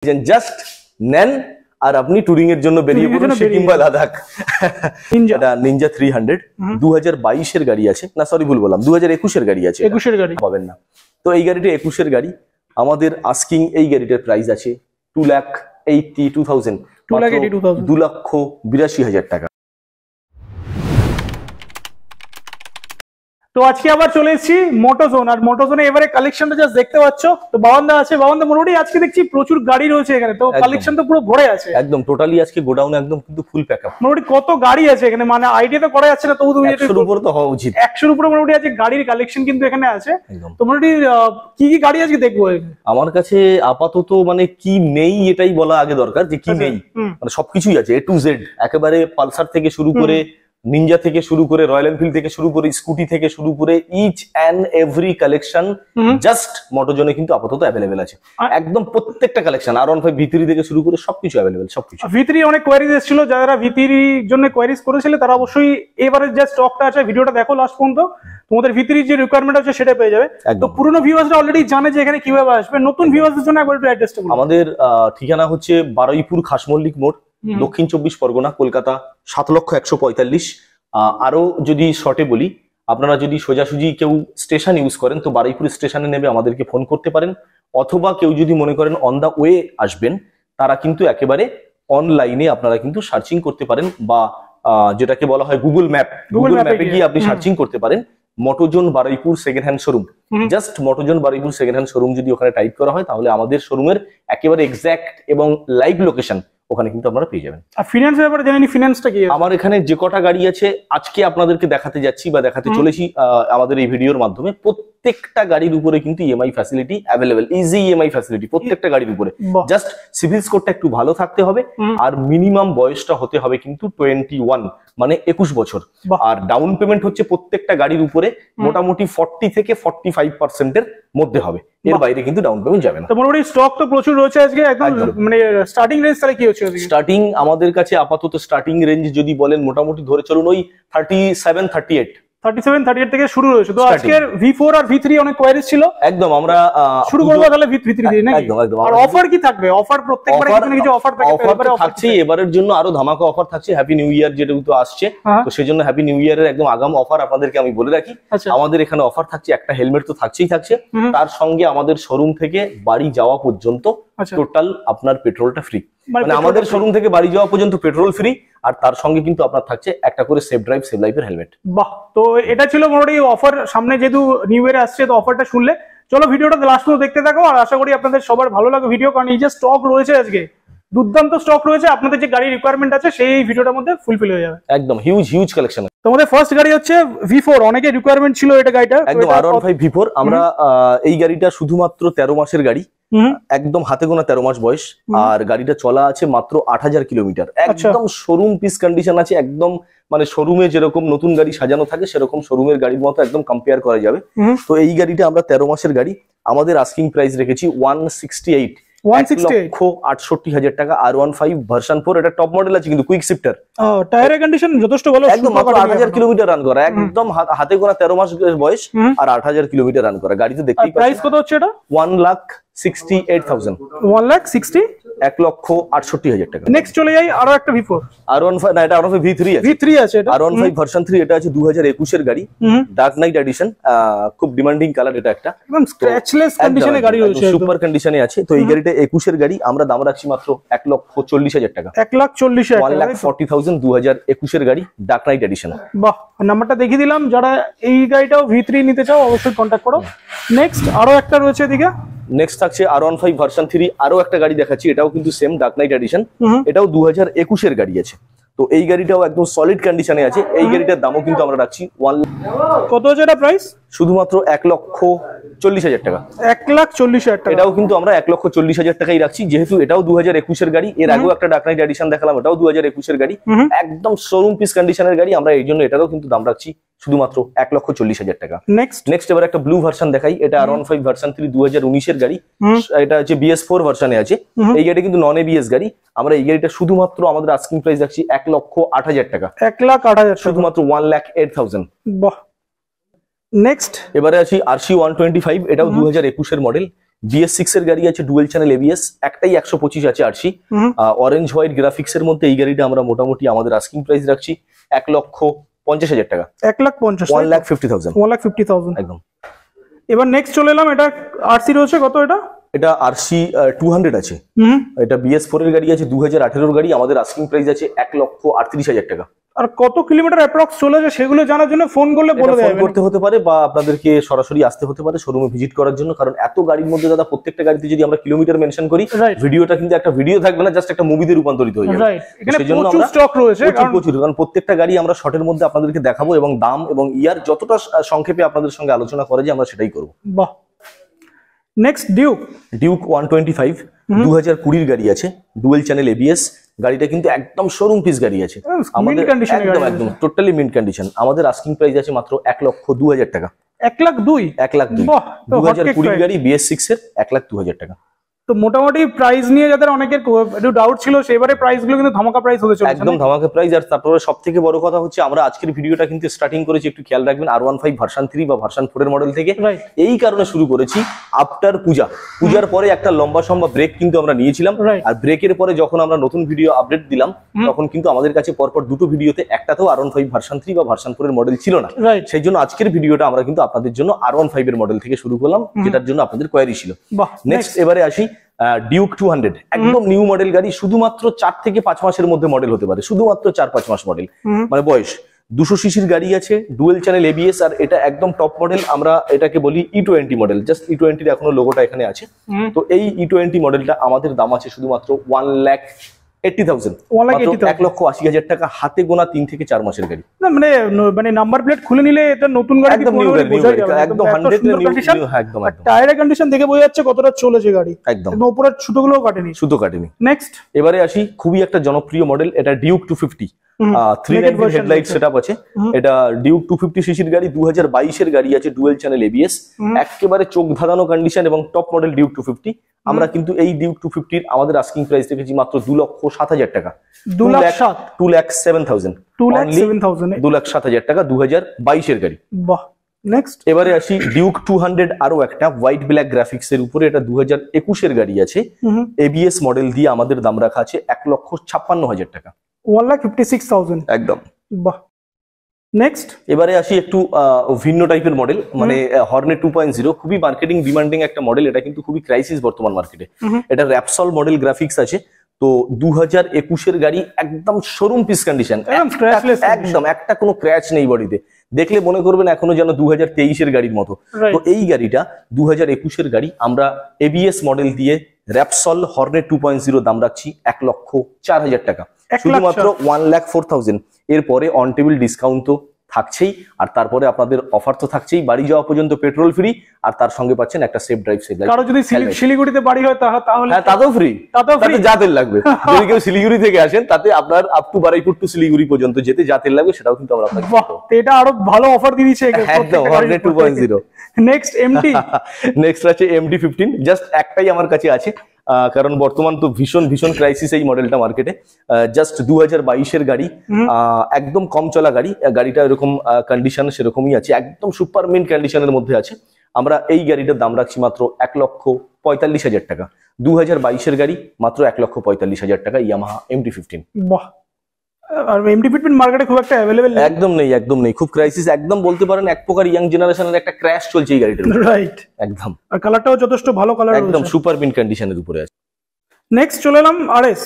Just নেন আর আপনি Turing এর জন্য বেরিয়ে পড়ুন সিকিম বা লাদাখ। এটা নিনজা 300 2022 এর গাড়ি আছে, না সরি ভুল বললাম, 2021 এর গাড়ি আছে। 21 এর গাড়ি পাবেন না, তো এই গাড়িটা 21 এর গাড়ি। আমাদের আস্কিং এই গাড়িটার প্রাইস আছে 2,82,000, 2,82,000 টাকা। তো আজকে আবার চলে এসেছি মোটোজোন, আর মোটোজোনে এবারে কালেকশনটা জাস্ট দেখতে পাচ্ছ। তো বাবান্দা আছে, বাবান্দা মোটামুটি আজকে দেখছি প্রচুর গাড়ি রয়েছে এখানে, তো কালেকশন তো পুরো ভরে আছে একদম। টোটালি আজকে গোডাউন একদম কিন্তু ফুল প্যাকআপ। মোটামুটি কত গাড়ি আছে এখানে, মানে আইডিয়া তো করা যাচ্ছে না, তবু তুমি 100 এর উপরে তো হওয়া উচিত। 100 এর উপরে মোটামুটি আছে গাড়ির কালেকশন কিন্তু এখানে আছে। তো মোটামুটি কি কি গাড়ি আজকে দেখবো? আমার কাছে আপাতত মানে কি নেই এটাই বলা আগে দরকার, যে কি নেই মানে সবকিছুই আছে A to Z, একেবারে পালসার থেকে শুরু করে নিনজা থেকে শুরু করে রয়্যাল এনফিল্ড থেকে শুরু করে স্কুটি থেকে শুরু করে each and every collection just মোটোজোনে কিন্তু আপাতত অ্যাভেলেবেল আছে। একদম প্রত্যেকটা কালেকশন R15 V3 থেকে শুরু করে সবকিছু অ্যাভেলেবেল, সবকিছু। V3 অনেক কোয়ারিজ এসেছিল, যারা V3 জন্য কোয়ারিজ করেছিল তারা অবশ্যই এবারে যে স্টকটা আছে ভিডিওটা দেখো লাস্ট পর্যন্ত, তোমাদের V3 যে রিকোয়ারমেন্ট আছে সেটা পেয়ে যাবে। তো পুরনো ভিউয়ার্সরা অলরেডি জানে যে এখানে কিভাবে আসবে, নতুন ভিউয়ারদের জন্য একবার একটু অ্যাড্রেসটা বলুন। আমাদের ঠিকানা হচ্ছে বারুইপুর খাসমল্লিক মোড়, দক্ষিণ 24 পরগনা, কলকাতা 7,145,000। আরো যদি শর্টে বলি, আপনারা যদি সোজাসুজি কেউ স্টেশন ইউজ করেন তো বারুইপুর স্টেশনে নেমে আমাদেরকে ফোন করতে পারেন, অথবা কেউ যদি মনে করেন অন দা ওয়ে আসবেন তারা কিন্তু একেবারে অনলাইনে আপনারা কিন্তু সার্চিং করতে পারেন, বা যেটাকে বলা হয় গুগল ম্যাপে গিয়ে আপনি সার্চিং করতে পারেন Motozone Baruipur second hand showroom. Just Motozone Baruipur second hand showroom যদি ওখানে টাইপ করা হয় তাহলে আমাদের শোরুমের একেবারে এক্সাক্ট এবং লাইভ লোকেশন ওখানে কিন্তু আপনারা পেয়ে যাবেন। আর ফিনান্সের ব্যাপারে জানেন, ফিনান্সটা কি? আমার এখানে যে কটা গাড়ি আছে আজকে আপনাদেরকে দেখাতে যাচ্ছি বা দেখাতে চলেছি আমাদের এই ভিডিওর মাধ্যমে, প্রত্যেকটা গাড়ির উপরে কিন্তু EMI facility available, easy EMI facility প্রত্যেকটা গাড়ির উপরে। জাস্ট সিভিল স্কোরটা একটু ভালো থাকতে হবে, আর মিনিমাম বয়সটা হতে হবে কিন্তু 21, মানে 21 বছর। আর ডাউন পেমেন্ট হচ্ছে প্রত্যেকটা গাড়ির উপরে মোটামুটি 40 থেকে 45% এর মধ্যে হবে, এর বাইরে কিন্তু ডাউন পেমেন্ট যাবে না। তো মোটামুটি স্টক তো প্রচুর রয়েছে আজকে, একদম মানে স্টার্টিং রেঞ্জ তাহলে কি হচ্ছে? স্টার্টিং আমাদের কাছে আপাতত স্টার্টিং রেঞ্জ যদি বলেন মোটামুটি ধরে চলুন ওই 37-38 থেকে শুরু হয়েছে। তো আজকের V4 আর V3 অনেক কোয়ারিজ ছিল, একদম আমরা শুরু করব তাহলে V3 দিয়ে নাকি? একদম। আর অফার কি থাকবে? অফার প্রত্যেকবারে কিছু না কিছু অফার থাকছে, এবারের জন্য আরো ধামাকা অফার থাকছে। হ্যাপি নিউ ইয়ার যেটা আসছে, তো সেজন্য হ্যাপি নিউ ইয়ারের একদম আগাম অফার আপনাদেরকে আমি বলে রাখি। আমাদের এখানে অফার থাকছে, একটা হেলমেট তো থাকছে, তার সঙ্গে আমাদের শোরুম থেকে বাড়ি যাওয়া পর্যন্ত টোটাল আপনার পেট্রোলটা ফ্রি, মানে আমাদের শোরুম থেকে বাড়ি যাওয়া পর্যন্ত পেট্রোল ফ্রি, আর তার সঙ্গে কিন্তু আপনার থাকছে একটা করে সেফ ড্রাইভ সেভ লাইফের হেলমেট। বাহ, তো এটা ছিল মোটামুটি অফার। সামনে যেহেতু নিউ ইয়ার আসছে তো অফারটা শুনলে চলো ভিডিওটা লাস্ট পর্যন্ত দেখতে থাকো, আর আশা করি আপনাদের সবার ভালো লাগবে ভিডিও, কারণ এই যে স্টক রয়েছে আজকে দুর্দান্ত স্টক রয়েছে, আপনাদের যে গাড়ি রিকোয়ারমেন্ট আছে সেই ভিডিওটার মধ্যে ফুলফিল হয়ে যাবে। একদম হিউজ কালেকশন। তোমাদের ফার্স্ট গাড়ি হচ্ছে V4, অনেকে রিকোয়ারমেন্ট ছিল এটা গাড়িটা, একদম R15 V4। আমরা এই গাড়িটা শুধুমাত্র 13 মাসের গাড়ি, একদম হাতে গোনা 13 মাস বয়স, আর গাড়িটা চলা আছে মাত্র 8,000 কিলোমিটার। একদম শোরুম পিস কন্ডিশন আছে, একদম মানে শোরুমে যেরকম নতুন গাড়ি সাজানো থাকে সেরকম শোরুমের গাড়ির মতো একদম কম্পেয়ার করা যাবে। তো এই গাড়িটা আমরা 13 মাসের গাড়ি, আমাদের আস্কিং প্রাইস রেখেছি 1,68,000 টাকা। R15 ভার্সন 4, এটা টপ মডেল আছে কিন্তু কুইক শিফটার। টায়ারের কন্ডিশন যথেষ্ট ভালো, একদম মাত্র 8,000 কিলোমিটার রান করা, একদম হাতে গোনা 13 মাস বয়স আর 8,000 কিলোমিটার রান করা গাড়িতে দেখতেই। প্রাইস কত হচ্ছে এটা? 1,68,000। 1,68,000 টাকা। নেক্সট চলে যাই আরো একটা V4, R15 না, এটা R15 V3 আছে। V3 আছে এটা, R15 ভার্সন 3, এটা আছে 2021 এর গাড়ি, ডার্ক নাইট এডিশন, খুব ডিমান্ডিং কালার এটা একটা, একদম স্ক্র্যাচলেস কন্ডিশনে গাড়ি রয়েছে, সুপার কন্ডিশনে আছে। তো এই গাড়িটা 21 এর গাড়ি, আমরা দাম রাখছি মাত্র 1,40,000 টাকা। 1,40,000, 1,40,000 2021 এর গাড়ি, ডার্ক নাইট এডিশন। বাহ, নাম্বারটা দেখিয়ে দিলাম, যারা এই গাড়িটাও V3 নিতে চাও অবশ্যই কন্ট্যাক্ট করো। নেক্সট আরো একটা রয়েছে এদিকে, নেক্সট থাকছে R15 ভার্সন 3, আরো একটা গাড়ি দেখাচ্ছি, এটাও কিন্তু সেম ডার্ক নাইট এডিশন, এটাও 2021 এর গাড়ি আছে। তো এই গাড়িটাও একদম সলিড কন্ডিশনে আছে। এই গাড়িটার দামও কিন্তু আমরা রাখছি কত আছে এটা প্রাইস? শুধুমাত্র 1,40,000 টাকা। 1,40,000 টাকা। এটাও কিন্তু আমরা 1,40,000 টাকাই রাখছি, যেহেতু এটাও 2021 এর গাড়ি। এর আগেও একটা ডার্ক নাইট এডিশন দেখালাম, এটাও 2021 এর গাড়ি, একদম শোরুম পিস কন্ডিশনের গাড়ি। আমরা এই জন্য এটারও কিন্তু দাম রাখছি শুধুমাত্র 1,40,000 টাকা। নেক্সট এবার একটা ব্লু ভার্সন দেখাই, এটা R15 ভার্সন 3 2019 এর গাড়ি, এটা হচ্ছে BS4 ভার্সনে আছে। এই গাড়ি কিন্তু নন ABS গাড়ি। আমরা এই গাড়িটা শুধুমাত্র আমাদের আস্কিং প্রাইস রাখছি 1,08,000 টাকা। 1,08,000, শুধুমাত্র 1,08,000। বাহ, নেক্সট এবারে আছি RC 125, এটাও 2021 এর মডেল। BS6 এর গাড়ি আছে, ডুয়েল চ্যানেল ABS, একটাই 125 আছে আরসি, অরেঞ্জ হোয়াইট গ্রাফিক্স এর মধ্যে এই গাড়িটা আমরা মোটামুটি আমাদের আস্কিং প্রাইস রাখছি 1,50,000 টাকা। 1,50,000, 1,50,000, 1,50,000 একদম। এবার নেক্সট চলে এলাম, এটা আরসি রয়েছে কত? এটা আরসি 200 আছে, এটা BS4 এর গাড়ি আছে, 2018 গাড়ি, আমাদের আস্কিং প্রাইস আছে 1,38,000 টাকা। আর কত কিলোমিটার অ্যাপ্রক্স চলেছে সেগুলো জানার জন্য ফোন করলে বলে দেবে, ফোন করতে হতে পারে বা আপনাদেরকে সরাসরি আসতে হতে পারে শোরুমে ভিজিট করার জন্য, কারণ এত গাড়ির মধ্যে দাদা প্রত্যেকটা গাড়িতে যদি আমরা কিলোমিটার মেনশন করি ভিডিওটা কিন্তু একটা ভিডিও থাকবে না, জাস্ট একটা মুভিতে রূপান্তরিত হয়ে যাবে। সেজন্য প্রচুর স্টক রয়েছে, প্রচুর, কারণ প্রত্যেকটা গাড়ি আমরা শর্টের মধ্যে আপনাদেরকে দেখাবো এবং দাম এবং ইয়ার যতটা সংক্ষেপে আপনাদের সঙ্গে আলোচনা করা যায় আমরা সেটাই করবো। বাহ। নেক্সট ডিউক 125 2020 গাড়ি আছে, ডুয়েল চ্যানেল ABS, গাড়িটা কিন্তু একদম শোরুম পিস গাড়ি আছে, আমাদের একদম টোটালি মিন্ট কন্ডিশন। আমাদের আস্কিং প্রাইস আছে মাত্র 1,02,000 টাকা। 1,02,000, 1,02,000, 2020 গাড়ি BS6 এর 1,02,000 টাকা। তো মোটামুটি প্রাইস নিয়ে যাদের অনেকের একটু ডাউট ছিল, সেবারে প্রাইস গুলো কিন্তু ধামাকা প্রাইস হতে চলেছে, একদম ধামাকা প্রাইস। আর তারপরে সবথেকে বড় কথা হচ্ছে আমরা আজকের ভিডিওটা কিন্তু স্টার্টিং করেছি, একটু খেয়াল রাখবেন, R15 ভার্সন 3 বা ভার্সন 4 এর মডেল থেকে। এই কারণে শুরু করেছি আফটার পূজার পরে একটা লম্বা সম্বা ব্রেক কিন্তু আমরা নিয়েছিলাম, আর ব্রেকের পরে যখন আমরা নতুন ভিডিও আপডেট দিলাম তখন কিন্তু আমাদের কাছে পরপর দুটো ভিডিওতে একটাতেও R15 ভার্সন 3 বা ভার্সন 4 এর মডেল ছিল না। সেই জন্য আজকের ভিডিওটা আমরা কিন্তু আপনাদের জন্য R15 এর মডেল থেকে শুরু করলাম, যেটার জন্য আপনাদের কোয়ারি ছিল। নেক্সট এবারে আসি ডিউক 200, একদম নিউ মডেল গাড়ি, শুধুমাত্র 4 থেকে 5 মাসের মধ্যে মডেল হতে পারে, শুধুমাত্র 4-5 মাস মডেল মানে বয়স। 200 সিসির গাড়ি আছে, ডুয়েল চ্যানেল ABS, আর এটা একদম টপ মডেল, আমরা এটাকে বলি E20 মডেল, জাস্ট E20 এর এখনো লোগোটা এখানে আছে। তো এই E20 মডেলটা আমাদের দাম আছে শুধুমাত্র 1,80,000, 1,80,000 টাকা, হাতে গোনা 3 থেকে 4 মাসের গাড়ি। না মানে নাম্বার প্লেট খুলে নিলে এটা নতুন গাড়ি, একদম নিউ গাড়ি, একদম 100 নিউ, একদম টায়ারের কন্ডিশন দেখে বোঝা যাচ্ছে কতটা চলেছে গাড়ি, একদম উপরের সুতোগুলোও কাটেনি, সুতো কাটেনি। নেক্সট এবারে আসি খুবই একটা জনপ্রিয় মডেল, এটা ডিউক 250, 390 হেডলাইট সেটআপ আছে, এটা ডিউক 250 সিসির গাড়ি, 2022 এর গাড়ি আছে, ডুয়েল চ্যানেল ABS, একেবারে চোখ ধাঁধানো কন্ডিশন এবং টপ মডেল ডিউক 250। আমরা কিন্তু এই ডিউক 250 এর আমাদের আস্কিং প্রাইস রেখেছি মাত্র 2,07,000 টাকা, 2,07,000, 2,07,000 টাকা, 2022 এর গাড়ি। বাহ। নেক্সট এবারে আসি ডিউক 200, আরো একটা হোয়াইট ব্ল্যাক গ্রাফিক্স এর উপরে, এটা 2021 এর গাড়ি আছে, ABS মডেল দিয়ে আমাদের দাম রাখা আছে 1,56,000 টাকা, 1,56,000, একদম। বাহ। নেক্সট এবারে আসি একটু ভিন্ন টাইপের মডেল, মানে হর্নেট 2.0, খুবই মার্কেটিং ডিমান্ডিং একটা মডেল, এটা কিন্তু খুবই ক্রাইসিস বর্তমান মার্কেটে। এটা র্যাপসল মডেল গ্রাফিক্স আছে, তো 2021 এর গাড়ি, একদম শোরুম পিস কন্ডিশন, একদম একটা কোনো ক্র্যাচ নেই বডিতে, দেখলে মনে করবেন এখনো যেন 2023 এর গাড়ির মতো। তো এই গাড়িটা 2021 এর গাড়ি, আমরা ABS মডেল দিয়ে র্যাপসল হর্নেট 2.0 দাম রাখছি 1,04,000 টাকা, শুধুমাত্র 1,04,000। এরপরে অন টেবিল ডিসকাউন্ট তো থাকছেই, আর তারপরে আপনাদের অফার তো থাকছেই, বাড়ি যাওয়া পর্যন্ত পেট্রোল ফ্রি, আর তার সঙ্গে পাচ্ছেন একটা সেফ ড্রাইভ সেভ লাইফ। কারো যদি শিলিগুড়িতে বাড়ি হয় তাহলে হ্যাঁ, তাতেও ফ্রি, তাতে যা তেল লাগবে। যদি কেউ শিলিগুড়ি থেকে আসেন তাতে আপনার up to Baruipur to Siliguri পর্যন্ত যেতে যা তেল লাগবে সেটাও কিন্তু আমরা আপনাকে বাহ, এটা আরো ভালো অফার দিয়ে দিয়েছে একদম হর্নেট 2.0। নেক্সট এমটি, নেক্সট আছে MT-15, জাস্ট একটাই আমার কাছে আছে, কারণ বর্তমান তো ভীষণ ভীষণ ক্রাইসিস এই মডেলটা মার্কেটে। জাস্ট 2022 এর গাড়ি, একদম কম চলা গাড়ি, গাড়িটা এরকম কন্ডিশন সেরকমই আছে, একদম সুপার মিন্ট কন্ডিশনের মধ্যে আছে। আমরা এই গাড়িটার দাম রাখছি মাত্র 1,45,000 টাকা, 2022 এর গাড়ি, মাত্র 1,45,000 টাকা, ইয়ামাহা MT-15। বাহ। আর MT-15 মার্কেটে খুব একটা अवेलेबल একদম নেই, একদম নেই, খুব ক্রাইসিস, একদম বলতে পারেন এক প্রকার ইয়াং জেনারেশনের একটা ক্র্যাশ চলছে এই গাড়িটার, রাইট, একদম। আর কালারটাও যথেষ্ট ভালো কালার, একদম সুপার মিন্ট কন্ডিশনের উপরে আছে। নেক্সট চলে এলাম আরএস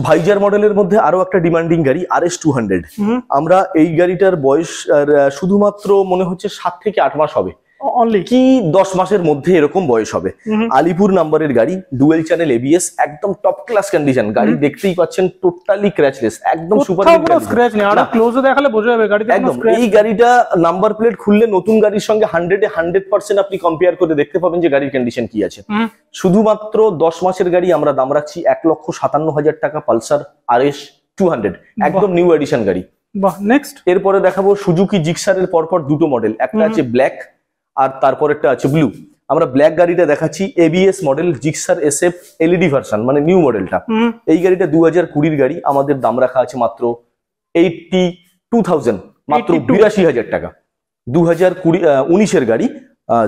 ভাইজার মডেলের মধ্যে আরো একটা ডিমান্ডিং গাড়ি, RS 200। আমরা এই গাড়িটার বয়স শুধুমাত্র মনে হচ্ছে 7 থেকে 8 মাস হবে, অনলি কি 10 মাসের মধ্যে এরকম বয়স হবে। আলিপুর নাম্বারের গাড়ি, ডুয়েল চ্যানেল ABS, একদম টপ ক্লাস কন্ডিশন গাড়ি, দেখতেই পাচ্ছেন টোটালি ক্র্যাচলেস, একদম সুপার স্ক্র্যাচ নেই, আর ক্লোজে দেখালে বোঝা যাবে গাড়িতে একদম। এই গাড়িটা নাম্বার প্লেট খুললে নতুন গাড়ির সঙ্গে 100% আপনি কম্পেয়ার করে দেখতে পাবেন যে গাড়ির কন্ডিশন কি আছে। শুধুমাত্র 10 মাসের গাড়ি আমরা দাম রাখছি 1,57,000 টাকা, পালসার RS 200, একদম নিউ এডিশন গাড়ি। বাহ। নেক্সট এরপরে দেখাবো সুজুকি জিক্সারের পরপর দুটো মডেল, একটা আছে ব্ল্যাক আর তারপর একটা আছে ব্লু। আমরা ব্ল্যাক গাড়িটা দেখাচ্ছি, ABS model, Gixxer SF LED version, মানে নিউ মডেলটা। এই গাড়িটা 2020 গাড়ি, আমাদের দাম রাখা আছে মাত্র 82,000, মাত্র 82,000 টাকা, 2019 এর গাড়ি,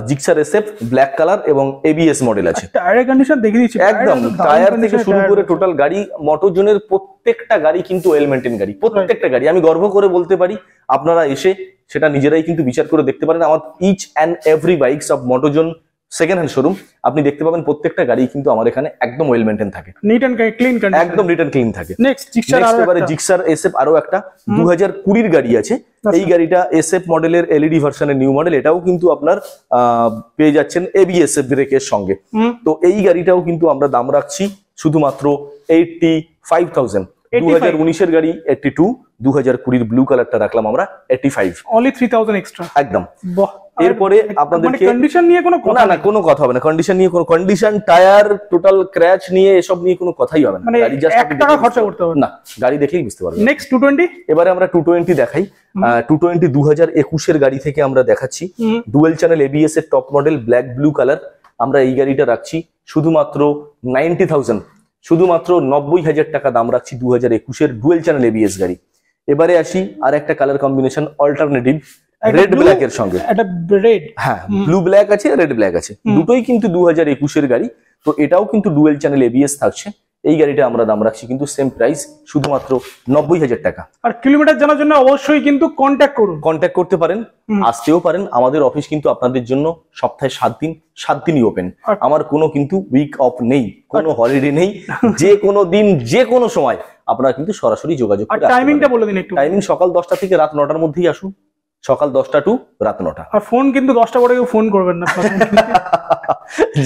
জিক্সার এসএফ ব্ল্যাক কালার এবং এবিএস মডেল আছে। টায়ারের কন্ডিশন দেখে দিচ্ছি, একদম টায়ার থেকে শুরু করে টোটাল গাড়ি, মোটোজনের প্রত্যেকটা গাড়ি কিন্তু ওয়েল মেইনটেইন গাড়ি, প্রত্যেকটা গাড়ি আমি গর্ব করে বলতে পারি। আপনারা এসে সেটা নিজেরাই কিন্তু বিচার করে দেখতে পারেন। আমার each and every bikes of Motozone second hand showroom আপনি দেখতে পাবেন, প্রত্যেকটা গাড়ি কিন্তু আমার এখানে একদম ওয়েল মেইনটেইন থাকে, নিট এন্ড ক্লিন কন্ডিশন, একদম নিট এন্ড ক্লিন থাকে। নেক্সট জিক্সার এসএফ আরো একটা 2020 গাড়ি আছে। এই গাড়িটা এসএফ মডেলের এলইডি ভার্সনের নিউ মডেল, এটাও কিন্তু আপনার পেয়ে যাচ্ছেন এবিএস ব্রেকের সঙ্গে। তো এই গাড়িটাও কিন্তু আমরা দাম রাখছি শুধুমাত্র 85,000। 2019 এর গাড়ি 82, 2020 ব্লু কালারটা রাখলাম আমরা 85, অনলি 3000 এক্সট্রা। একদম। বাহ। এরপরে আপনাদেরকে কন্ডিশন নিয়ে কোনো কথা না, কোনো কথা হবে না। কন্ডিশন নিয়ে কোনো কন্ডিশন, টায়ার, টোটাল ক্র্যাচ নিয়ে এসব নিয়ে কোনো কথাই হবে না। গাড়ি জাস্ট 1 টাকা খরচা করতে হবে না, গাড়ি দেখলেই বুঝতে পারবেন। নেক্সট 220। এবারে আমরা 220 দেখাই। 220 2021 এর গাড়ি থেকে আমরা দেখাচ্ছি। ডুয়েল চ্যানেল এবিএস এর top model black blue colour. আমরা এই গাড়িটা রাখছি শুধুমাত্র 90,000, শুধুমাত্র 90,000 টাকা দাম রাখছি 2021 এর ডুয়েল চ্যানেল এবিএস গাড়ি। এবারে আসি আর একটা colour combination alternative red black এর সঙ্গে। এটা রেড, হ্যাঁ ব্লু ব্ল্যাক আছে, রেড ব্ল্যাক আছে, দুটোই কিন্তু 2021 এর গাড়ি। তো এটাও কিন্তু ডুয়েল চ্যানেল এবিএস থাকছে। এই গাড়িটা আমরা দাম রাখছি কিন্তু সেম প্রাইস, শুধুমাত্র 90,000 টাকা। আর কিলোমিটার জানার জন্য অবশ্যই কিন্তু কন্ট্যাক্ট করুন, কন্ট্যাক্ট করতে পারেন, আসতেও পারেন। আমাদের অফিস কিন্তু আপনাদের জন্য সপ্তাহে 7 দিনই ওপেন। আমার কোনো কিন্তু উইক অফ নেই, কোনো হলিডে নেই। যে কোনো দিন, যে কোনো সময় আপনারা কিন্তু সরাসরি যোগাযোগ করে। টাইমিংটা বলে দিন একটু। টাইমিং সকাল 10টা থেকে রাত 9টার মধ্যেই আসুন, সকাল 10টা টু রাত 9টা। আর ফোন কিন্তু 10টা পরে কেউ ফোন করবেন না।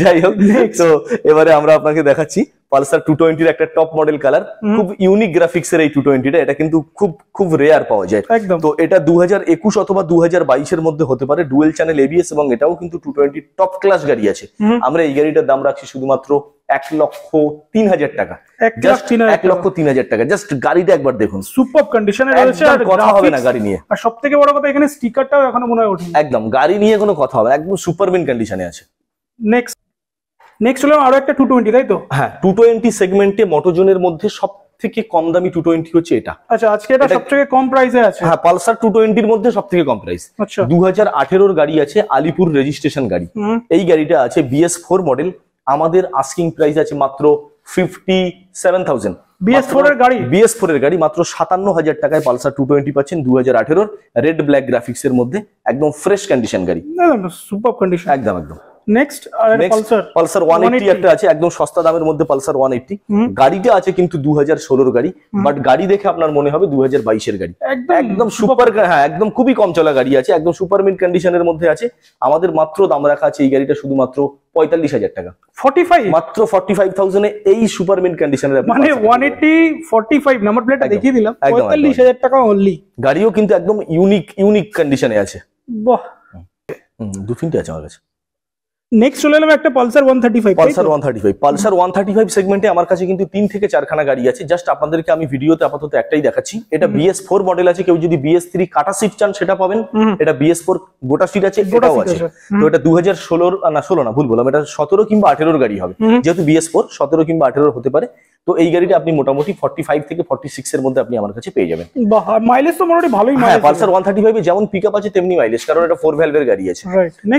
যাই হোক, তো এবারে আমরা আপনাকে দেখাচ্ছি পালসার 220 এর একটা টপ মডেল কালার। খুব ইউনিক গ্রাফিক্স এর এই 220টা, এটা কিন্তু খুব রেয়ার পাওয়া যায়। একদম। তো এটা 2021 অথবা 2022 এর মধ্যে হতে পারে, ডুয়েল চ্যানেল এবিএস, এবং এটাও কিন্তু 220 টপ ক্লাস গাড়ি আছে। আমরা এই গাড়িটার দাম রাখছি শুধুমাত্র 1,03,000 টাকা। 1,03,000 টাকা। জাস্ট গাড়িটা একবার দেখুন, সুপার কন্ডিশনে রয়েছে, আর কথা হবে না গাড়ি নিয়ে। আর সবথেকে বড় কথা, এখানে স্টিকারটাও এখনো মনে হয় ওঠেনি। একদম, গাড়ি নিয়ে কোনো কথা হবে না, একদম সুপারমিন কন্ডিশনে আছে। নেক্সট হলো আরো একটা 220, তাই তো? হ্যাঁ, 220 সেগমেন্টে মোটোজনের মধ্যে সব থেকে কম দামি 220 হচ্ছে এটা। আচ্ছা, আজকে এটা সবথেকে কম প্রাইসে আছে। হ্যাঁ, পালসার 220 এর মধ্যে সবথেকে কম প্রাইস। আচ্ছা। 2018 গাড়ি আছে, আলিপুর রেজিস্ট্রেশন গাড়ি। এই গাড়িটা আছে BS4 মডেল। আমাদের আস্কিং প্রাইস আছে মাত্র 57,000। BS4 এর গাড়ি, BS4 এর গাড়ি মাত্র 57,000 টাকায় পালসার 220 পাচ্ছেন 2018 রেড ব্ল্যাক গ্রাফিক্স এর মধ্যে, একদম ফ্রেশ কন্ডিশন গাড়ি, সুপার কন্ডিশন। একদম। নেক্সট পালসার 180 একটা আছে, একদম সস্তা দামের মধ্যে পালসার 180। গাড়িটা আছে কিন্তু 2016 গাড়ি, বাট গাড়ি দেখে আপনার মনে হবে 2022 এর গাড়ি। একদম সুপার, হ্যাঁ একদম খুবই কম চলা গাড়ি আছে, একদম সুপার মিন্ট কন্ডিশনের মধ্যে আছে। আমাদের মাত্র দাম রাখা আছে এই গাড়িটা শুধুমাত্র 45,000 টাকা। 45, মাত্র 45,000 এ এই সুপার মিন্ট কন্ডিশনের, মানে 180 45 নাম্বার প্লেটটা দেখিয়ে দিলাম, 45,000 টাকা অনলি। গাড়িও কিন্তু একদম ইউনিক কন্ডিশনে আছে। বাহ, 2-3টে আছে আমার কাছে। নেক্সট চলে এলাম একটা পালসার 135। পালসার 135 সেগমেন্টে আমার কাছে কিন্তু 3 থেকে 4খানা গাড়ি আছে। জাস্ট আপনাদেরকে আমি ভিডিওতে আপাতত একটাই দেখাচ্ছি। এটা BS4 মডেল আছে, কেউ যদি BS3 কাটা সিট চান সেটা পাবেন। এটা BS4 গোটা সিট আছে, এটাও আছে। তো এটা 2016 না, ভুল বললাম, এটা 17 কিংবা 18 গাড়ি হবে। যেহেতু BS4 17 কিংবা 18 হতে পারে। তো এই গাড়িটা আপনি মোটামুটি 45 থেকে 46 এর মধ্যে আপনি আমার কাছে পেয়ে যাবেন। বাহ, মাইলেজ তো মোটামুটি ভালোই মাইলেজ। হ্যাঁ, পালসার 135 এ যেমন পিকআপ আছে তেমনি মাইলেজ, কারণ এটা 4 ভ্যালভের গাড়ি আছে।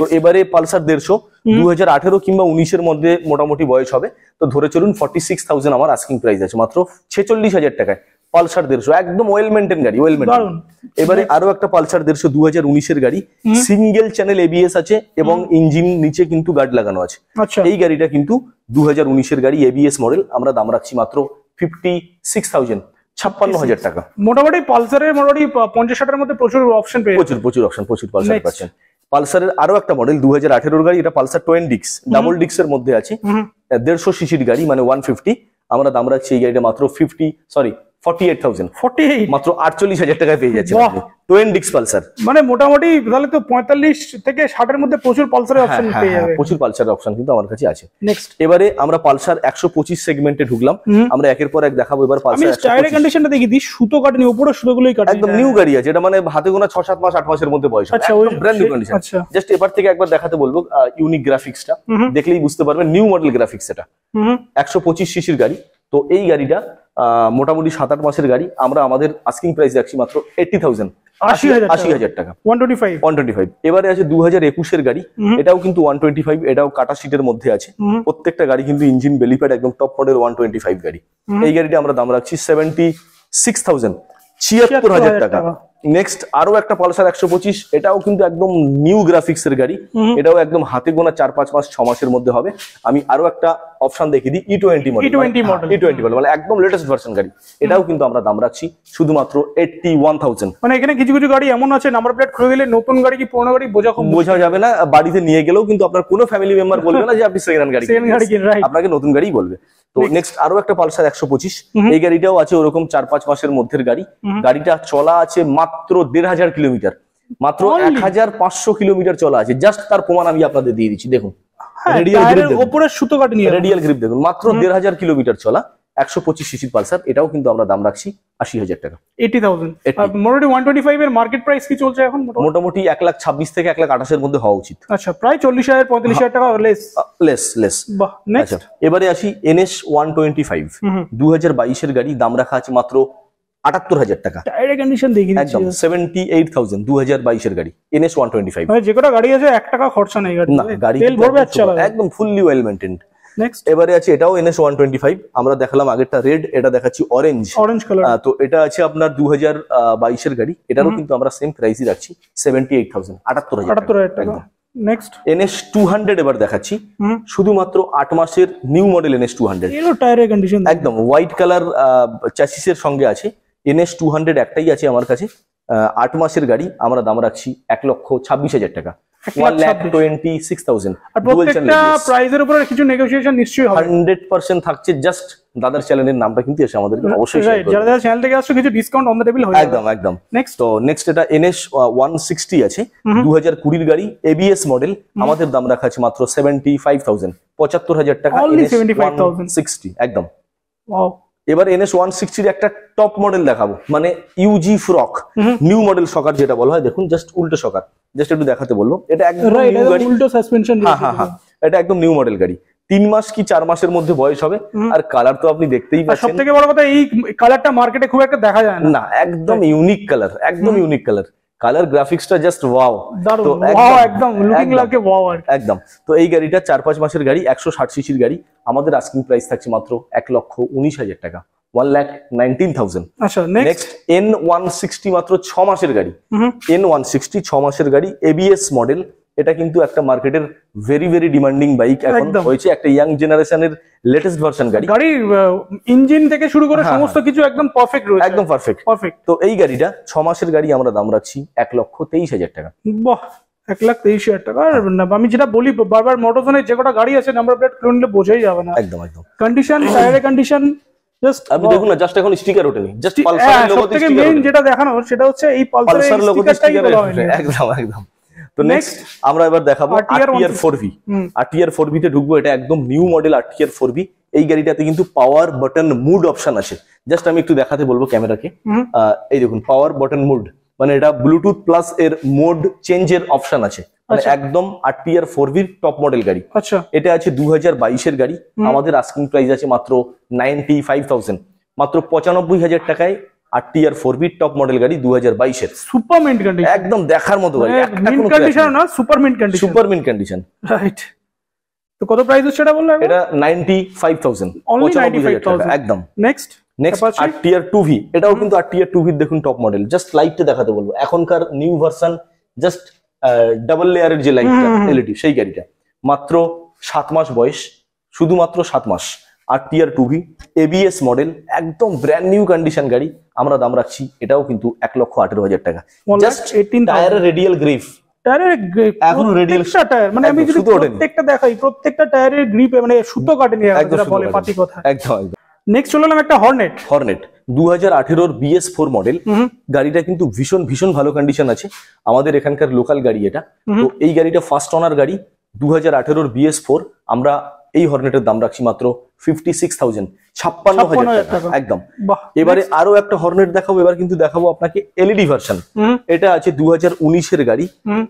তো এবারে পালসার 150 2018 কিংবা 19 এর মধ্যে মোটামুটি বয়স হবে। তো ধরে চলুন 46,000 আমার আস্কিং প্রাইস আছে, মাত্র 46,000 টাকায় পালসার 150, একদম ওয়েল মেইনটেইন গাড়ি, ওয়েল মেইনটেইন। এবারে আরো একটা পালসার 150 2019 এর গাড়ি, সিঙ্গেল চ্যানেল এবিএস আছে এবং ইঞ্জিন নিচে কিন্তু গার্ড লাগানো আছে। এই গাড়িটা কিন্তু 2019 এর গাড়ি, এবিএস মডেল। আমরা দাম রাখছি মাত্র 56,000, 56,000 টাকা। মোটামুটি পালসারের মোটামুটি 50-60 এর মধ্যে প্রচুর অপশন পেয়ে, প্রচুর অপশন, প্রচুর পালসার পাচ্ছেন। পালসারের আরো একটা মডেল 2018 গাড়ি, এটা পালসার 20 ডাবল ডিক্স এর মধ্যে আছে, 150 সিসির গাড়ি, মানে 150। আমরা দাম রাখছি এই গাড়িটা মাত্র 48,000, মাত্র 48,000 টাকায় পেয়ে যাচ্ছে 20 ডিক্স পালসার। মানে মোটামুটি তাহলে তো 45 থেকে 60 এর মধ্যে প্রচুর পালসারের অপশন পেয়ে যাবে। প্রচুর পালসারের অপশন কিন্তু আমার কাছে আছে। নেক্সট এবারে আমরা পালসার 125 সেগমেন্টে ঢুকলাম। আমরা একের পর এক দেখাবো। এবার পালসার টায়ারের কন্ডিশনটা দেখি দিই, সুতো কাটেনি, উপরে সুতোগুলোই কাটে, একদম নিউ গাড়ি আছে। এটা মানে হাতে গোনা 6-7 মাস 8 মাসের মধ্যে বয়স, একদম ব্র্যান্ড নিউ কন্ডিশন। জাস্ট এবার থেকে একবার দেখাতে বলবো, ইউনিক গ্রাফিক্সটা দেখলেই বুঝতে পারবেন, নিউ মডেল গ্রাফিক্স। এটা 125 সিসির গাড়ি। তো এই গাড়িটা মোটামুটি 7-8 মাসের গাড়ি। আমরা আমাদের আস্কিং প্রাইস রাখছি মাত্র 80,000, 80,000 টাকা 125 125। এবারে আছে 2021-এর গাড়ি, এটাও কিন্তু 125, এটাও কাটা সিটের মধ্যে আছে। প্রত্যেকটা গাড়ি কিন্তু ইঞ্জিন বেলিপ্যাড একদম টপ মডেল 125 গাড়ি। এই গাড়িটা আমরা দাম রাখছি 76,000, 76,000 টাকা। নেক্সট আরো একটা পালসার 125, এটাও কিন্তু একদম নিউ গ্রাফিক্স এর গাড়ি, এটাও একদম হাতে গোনা 4-5 মাস 6 মাসের মধ্যে হবে। আমি আরো একটা অপশন দেখিয়ে দিই, E20 মডেল মানে একদম লেটেস্ট ভার্সন গাড়ি, এটাও কিন্তু আমরা দাম রাখছি শুধুমাত্র 81,000। মানে এখানে কিছু কিছু গাড়ি এমন আছে নাম্বার প্লেট খুলে দিলে নতুন গাড়ি কি পুরনো গাড়ি বোঝা যাবে না, বাড়িতে নিয়ে গেলেও কিন্তু আপনার কোনো ফ্যামিলি মেম্বার বলবে না যে আপনি সেকেন্ড হ্যান্ড গাড়ি, আপনাকে নতুন গাড়ি বলবে। তো নেক্সট আরো একটা পালসার 125, এই গাড়িটাও আছে ওরকম 4-5 মাসের মধ্যের গাড়ি। গাড়িটা চলা আছে মাত্র 1,500 কিলোমিটার, মাত্র 1,500 কিলোমিটার চলা আছে। জাস্ট তার প্রমাণ আমি আপনাদের দিয়ে দিচ্ছি, দেখুন রেডিয়াল গ্রিপ দেখুন, মাত্র 1,500 কিলোমিটার চলা 125 সিসির পালসার, এটাও কিন্তু আমরা দাম রাখছি 80,000 টাকা 80,000। মোটামুটি 125 এর মার্কেট প্রাইস কি চলছে এখন? মোটামুটি 1,26,000 থেকে 1,28,000 এর মধ্যে হওয়া উচিত। আচ্ছা, প্রায় 40,000-45,000 টাকা লেস। বাহ, নেক্সট এবারে আসি NS 125, 2022 এর গাড়ি, দাম রাখা আছে মাত্র 78,000 টাকা। টায়ারের কন্ডিশন দেখি একদম 78,000, 2022 এর গাড়ি NS 125। মানে যে কটা গাড়ি আছে 1 টাকা খরচা নেই গাড়ি, না গাড়ি তেল ভরবে আর চালাবে, একদম ফুললি ওয়েল মেইনটেইনড। নেক্সট এবারে আছে এটাও NS 125, আমরা দেখালাম আগেরটা রেড, এটা দেখাচ্ছি অরেঞ্জ কালার। তো এটা আছে আপনার 2022 এর গাড়ি, এটারও কিন্তু আমরা সেম প্রাইসই রাখছি 78,000, 78,000 টাকা। নেক্সট NS 200 এবার দেখাচ্ছি, শুধুমাত্র 8 মাসের নিউ মডেল NS 200, এর টায়ারের কন্ডিশন একদম হোয়াইট কালার চ্যাসিসের সঙ্গে আছে। NS 200 একটাই আছে আমার কাছে, 8 মাসের গাড়ি, আমরা দাম রাখছি 1,26,000 টাকা, 1,26,000। প্রত্যেকটা প্রাইসের উপরে কিছু নেগোসিয়েশন নিশ্চয়ই হবে, 100% থাকছে। জাস্ট দাদার চ্যানেলের নামটা কিন্তু এসে আমাদের অবশ্যই যারা চ্যানেল থেকে আসছে কিছু ডিসকাউন্ট অন দ্য টেবিল হয়ে যাবে। একদম। নেক্সট এটা NS 160 আছে, 2020 এর গাড়ি, ABS মডেল, আমাদের দাম রাখা আছে মাত্র 75,000, 75,000 টাকা NS 160 একদম। ওয়াও। এবার NS 160 এর একটা টপ মডেল দেখাবো, মানে UG fork new model shocker যেটা বলা হয়। দেখুন জাস্ট উল্টো শকার, জাস্ট একটু দেখাতে বলবো, এটা একদম নিউ গাড়ি, উল্টো সাসপেনশন। হ্যাঁ, এটা একদম নিউ মডেল গাড়ি, 3 মাস কি 4 মাসের মধ্যে বয়স হবে। আর কালার তো আপনি দেখতেই পাচ্ছেন, সবথেকে বড় কথা এই কালারটা মার্কেটে খুব একটা দেখা যায় না, একদম ইউনিক কালার, একদম ইউনিক কালার গ্রাফিক্সটা জাস্ট ওয়াও, তো একদম লুকিং লাগে ওয়াও একদম। তো এই গাড়িটা 4-5 মাসের গাড়ি, 160 সিসির গাড়ি, আমাদের আস্কিং প্রাইস থাকছে মাত্র 1,19,000 টাকা, 1,19,000। আচ্ছা, নেক্সট N160 মাত্র 6 মাসের গাড়ি, N160 6 মাসের গাড়ি, ABS মডেল, এটা কিন্তু একটা মার্কেটের ভেরি ডিমান্ডিং বাইক এখন হয়েছে, একটা ইয়াং জেনারেশনের লেটেস্ট ভার্সন গাড়ি। গাড়ির ইঞ্জিন থেকে শুরু করে সমস্ত কিছু একদম পারফেক্ট রয়েছে, একদম পারফেক্ট। তো এই গাড়িটা 6 মাসের গাড়ি, আমরা দাম রাখছি 1,23,000 টাকা। বাহ, 1,23,000 টাকা। আমি যেটা বলি বারবার, মোটরজনের যে কটা গাড়ি আছে নাম্বার প্লেট খুলে নিলে বোঝাই যাবে না। একদম কন্ডিশন, টায়ারের কন্ডিশন জাস্ট আপনি দেখুন না, জাস্ট এখন স্টিকার ওঠেনি, জাস্ট পালসারের লোগোতে স্টিকার। মেইন যেটা দেখানো সেটা হচ্ছে এই পালসারের লোগোতে স্টিকার ওঠে, একদম। তো নেক্সট আমরা এবার দেখাবো RTR 4V। RTR 4V তে ঢুকবো, এটা একদম নিউ মডেল RTR 4V। এই গাড়িটাতে কিন্তু পাওয়ার বাটন মুড অপশন আছে, জাস্ট আমি একটু দেখাতে বলবো ক্যামেরাকে। এই দেখুন পাওয়ার বাটন মুড, মানে এটা ব্লুটুথ প্লাস এর মোড চেঞ্জের অপশন আছে, মানে একদম RTR 4V টপ মডেল গাড়ি। আচ্ছা, এটা আছে 2022 এর গাড়ি, আমাদের আস্কিং প্রাইস আছে মাত্র 95,000, মাত্র 95,000 টাকায় RTR 4V টপ মডেল গাড়ি 2022 এর, সুপার মিন্ট কন্ডিশন, একদম দেখার মতো গাড়ি, মিন্ট কন্ডিশন না, সুপার মিন্ট কন্ডিশন, রাইট। তো কত প্রাইস হচ্ছে এটা বললেন? এটা 95,000, 95,000 টাকা একদম। নেক্সট RTR 2V, এটাও কিন্তু RTR 2V দেখুন টপ মডেল, জাস্ট লাইটটা দেখাতে বলবো, এখনকার নিউ ভার্সন, জাস্ট ডাবল লেয়ারের যে লাইটটা LED, সেই গাড়িটা মাত্র 7 মাস বয়স, শুধুমাত্র 7 মাস, RTR 2V ABS মডেল, একদম ব্র্যান্ড নিউ কন্ডিশন গাড়ি, আমরা দাম রাখছি এটাও কিন্তু 1,18,000 টাকা। জাস্ট টায়ারের রেডিয়াল গ্রিপ, এখনো রেডিয়াল টায়ার, মানে আমি যদি প্রত্যেকটা দেখাই, প্রত্যেকটা টায়ারের গ্রিপ মানে সুতো কাটেনি, যেটা বলে পাতি কথা, একদম। নেক্সট চলে এলাম একটা হর্নেট 2018 BS4 মডেল, গাড়িটা কিন্তু ভীষণ ভালো কন্ডিশন আছে, আমাদের এখানকার লোকাল গাড়ি এটা। তো এই গাড়িটা ফার্স্ট ওনার গাড়ি, 2018 BS4, আমরা এই হর্নেটের দাম রাখছি মাত্র 56,000, 56,000 টাকা একদম। এবারে আরো একটা হর্নেট দেখাবো, এবার কিন্তু দেখাবো আপনাকে LED ভার্সন। এটা আছে 2019 এর গাড়ি,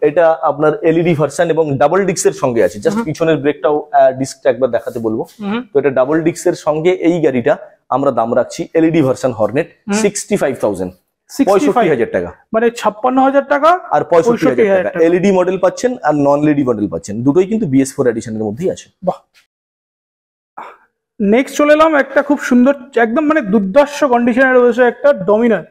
এটা আপনার LED ভার্সন এবং ডাবল ডিস্কের সঙ্গে আছে, জাস্ট পিছনের ব্রেকটাও ডিস্কটা একবার দেখাতে বলবো। তো এটা ডাবল ডিস্কের সঙ্গে এই গাড়িটা আমরা দাম রাখছি LED ভার্সন হর্নেট 65,000, 65,000 টাকা, মানে 56,000 টাকা আর 65,000 টাকা। এলইডি মডেল পাচ্ছেন আর নন এলইডি মডেল পাচ্ছেন, দুটোই কিন্তু BS4 এডিশনের মধ্যেই আছে। বাহ। নেক্সট চলে এলাম একটা খুব সুন্দর, একদম মানে দুর্ধর্ষ কন্ডিশনে রয়েছে একটা ডমিনার।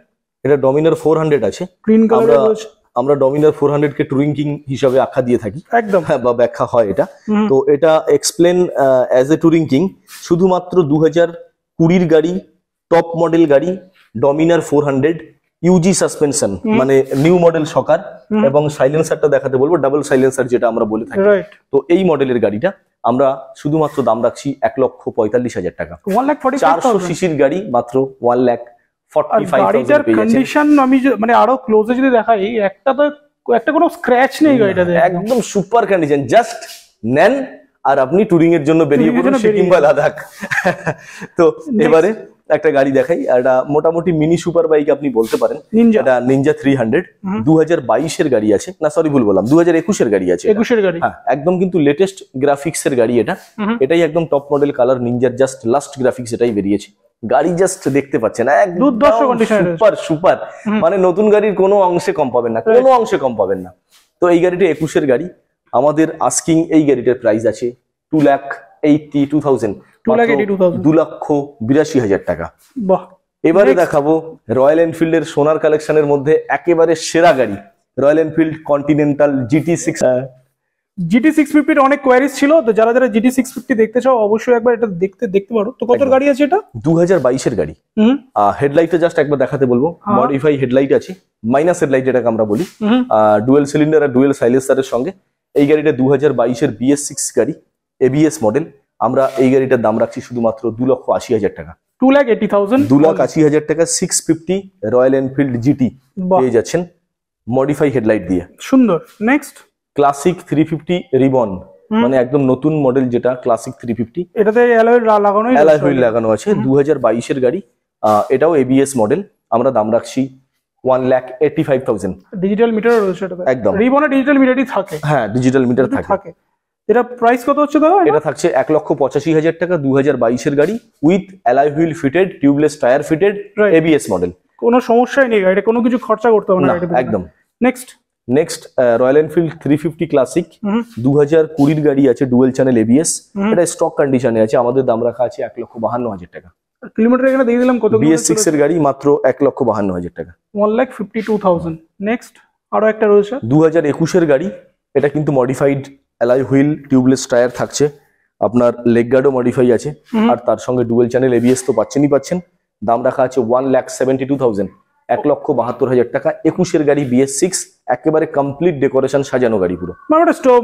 এটা ডমিনার 400 আছে, গ্রিন কালারের রয়েছে। আমরা ডমিনার 400 কে টুরিং কিং হিসাবে আখ্যা দিয়ে থাকি, একদম বা ব্যাখ্যা হয় এটা। তো এটা explain as a touring king, শুধুমাত্র 2020 গাড়ি, টপ মডেল গাড়ি, ডমিনার 400, ইউজি সাসপেনশন মানে নিউ মডেল শকার, এবং সাইলেন্সারটা দেখাতে বলবো, ডাবল সাইলেন্সার যেটা আমরা বলে থাকি। রাইট। তো এই মডেলের গাড়িটা আমরা শুধুমাত্র দাম রাখছি 1,45,000 টাকা। 400 সিসির গাড়ি মাত্র 1,45,000 গাড়িটার কন্ডিশন আমি মানে আরো ক্লোজে যদি দেখাই, একটা কোনো স্ক্র্যাচ নেই গাড়িটাতে, একদম সুপার কন্ডিশন। জাস্ট নেন আর আপনি টুরিং এর জন্য বেরিয়ে পড়ুন সিকিম বা লাদাখ। তো এবারে একটা গাড়ি দেখাই, এটা মোটামুটি মিনি সুপার বাইক আপনি বলতে পারেন। এটা নিনজা 300, 2022 এর গাড়ি আছে, না সরি ভুল বললাম, 2021 এর গাড়ি আছে। 21 এর গাড়ি, হ্যাঁ একদম কিন্তু লেটেস্ট গ্রাফিক্স এর গাড়ি এটা। এটাই একদম টপ মডেল কালার, নিনজার জাস্ট লাস্ট গ্রাফিক্স এটাই বেরিয়েছে। গাড়ি জাস্ট দেখতে পাচ্ছেন একদম সুপার সুপার, মানে নতুন গাড়ির কোনো অংশে কম পাবেন না, কোনো অংশে কম পাবেন না। তো এই গাড়িটা 21 এর গাড়ি, আমাদের আস্কিং এই গাড়িটার প্রাইস আছে 2,82,000, 2,82,000 টাকা। বাহ। এবারে দেখাবো রয়্যাল এনফিল্ডের সোনার কালেকশনের মধ্যে একেবারে সেরা গাড়ি, royal Enfield continental GT6। GT650 এর অনেক কোয়ারিজ ছিল, তো যারা যারা GT650 দেখতে চাও অবশ্যই একবার এটা দেখতে পারো। তো কত গাড়ি আছে এটা? 2022 এর গাড়ি। হেডলাইটটা জাস্ট একবার দেখাতে বলবো, মডিফাই হেডলাইট আছে, মাইনাস হেডলাইট এটাকে আমরা বলি, ডুয়েল সিলিন্ডার আর ডুয়েল সাইলেন্সারের সঙ্গে। এই গাড়িটা 2022 এর BS6 গাড়ি, ABS মডেল। আমরা এই গাড়িটার দাম রাখছি শুধুমাত্র 2,80,000 টাকা। 2,80,000, 2,80,000 টাকা 650 রয়্যাল এনফিল্ড GT পেয়ে যাচ্ছেন মডিফাই হেডলাইট দিয়ে। সুন্দর। নেক্সট ক্লাসিক 350 রিবন, মানে একদম নতুন মডেল যেটা ক্লাসিক 350, এটাতে অ্যালয় লাগানো আছে। 2022 এর গাড়ি, এটাও ABS মডেল। আমরা দাম রাখছি 1,85,000। ডিজিটাল মিটার রয়েছে এটাতে, একদম রিবনে ডিজিটাল মিটারই থাকে। হ্যাঁ ডিজিটাল মিটার থাকে। এটা প্রাইস কত হচ্ছে দাদা? এটা থাকছে 1,85,000 টাকা, 2022 এর গাড়ি, with alloy wheel fitted, tubeless tyre fitted, ABS model. কোনো সমস্যাই নেই, এটা কোনো কিছু খরচা করতে হবে না একদম। নেক্সট রয়্যাল এনফিল্ড 350 ক্লাসিক, 2020 গাড়ি আছে, ডুয়েল চ্যানেল ABS, এটা স্টক কন্ডিশনে আছে। আমাদের দাম রাখা আছে 1,52,000 টাকা। কিলোমিটার এখানে দিয়ে দিলাম কত? BS6 এর গাড়ি মাত্র 1,52,000 টাকা, 1,52,000। নেক্সট আরো একটা রয়েছে 2021 এর গাড়ি, এটা কিন্তু modified alloy wheel, tubeless tyre থাকছে, আপনার লেগ গার্ডও মডিফাই আছে, আর তার সঙ্গে ডুয়েল চ্যানেল ABS তো পাচ্ছেন। দাম রাখা আছে 1,72,000, 1,72,000 টাকা। 21 এর গাড়ি BS6, একেবারে কমপ্লিট ডেকোরেশন সাজানো গাড়ি পুরো,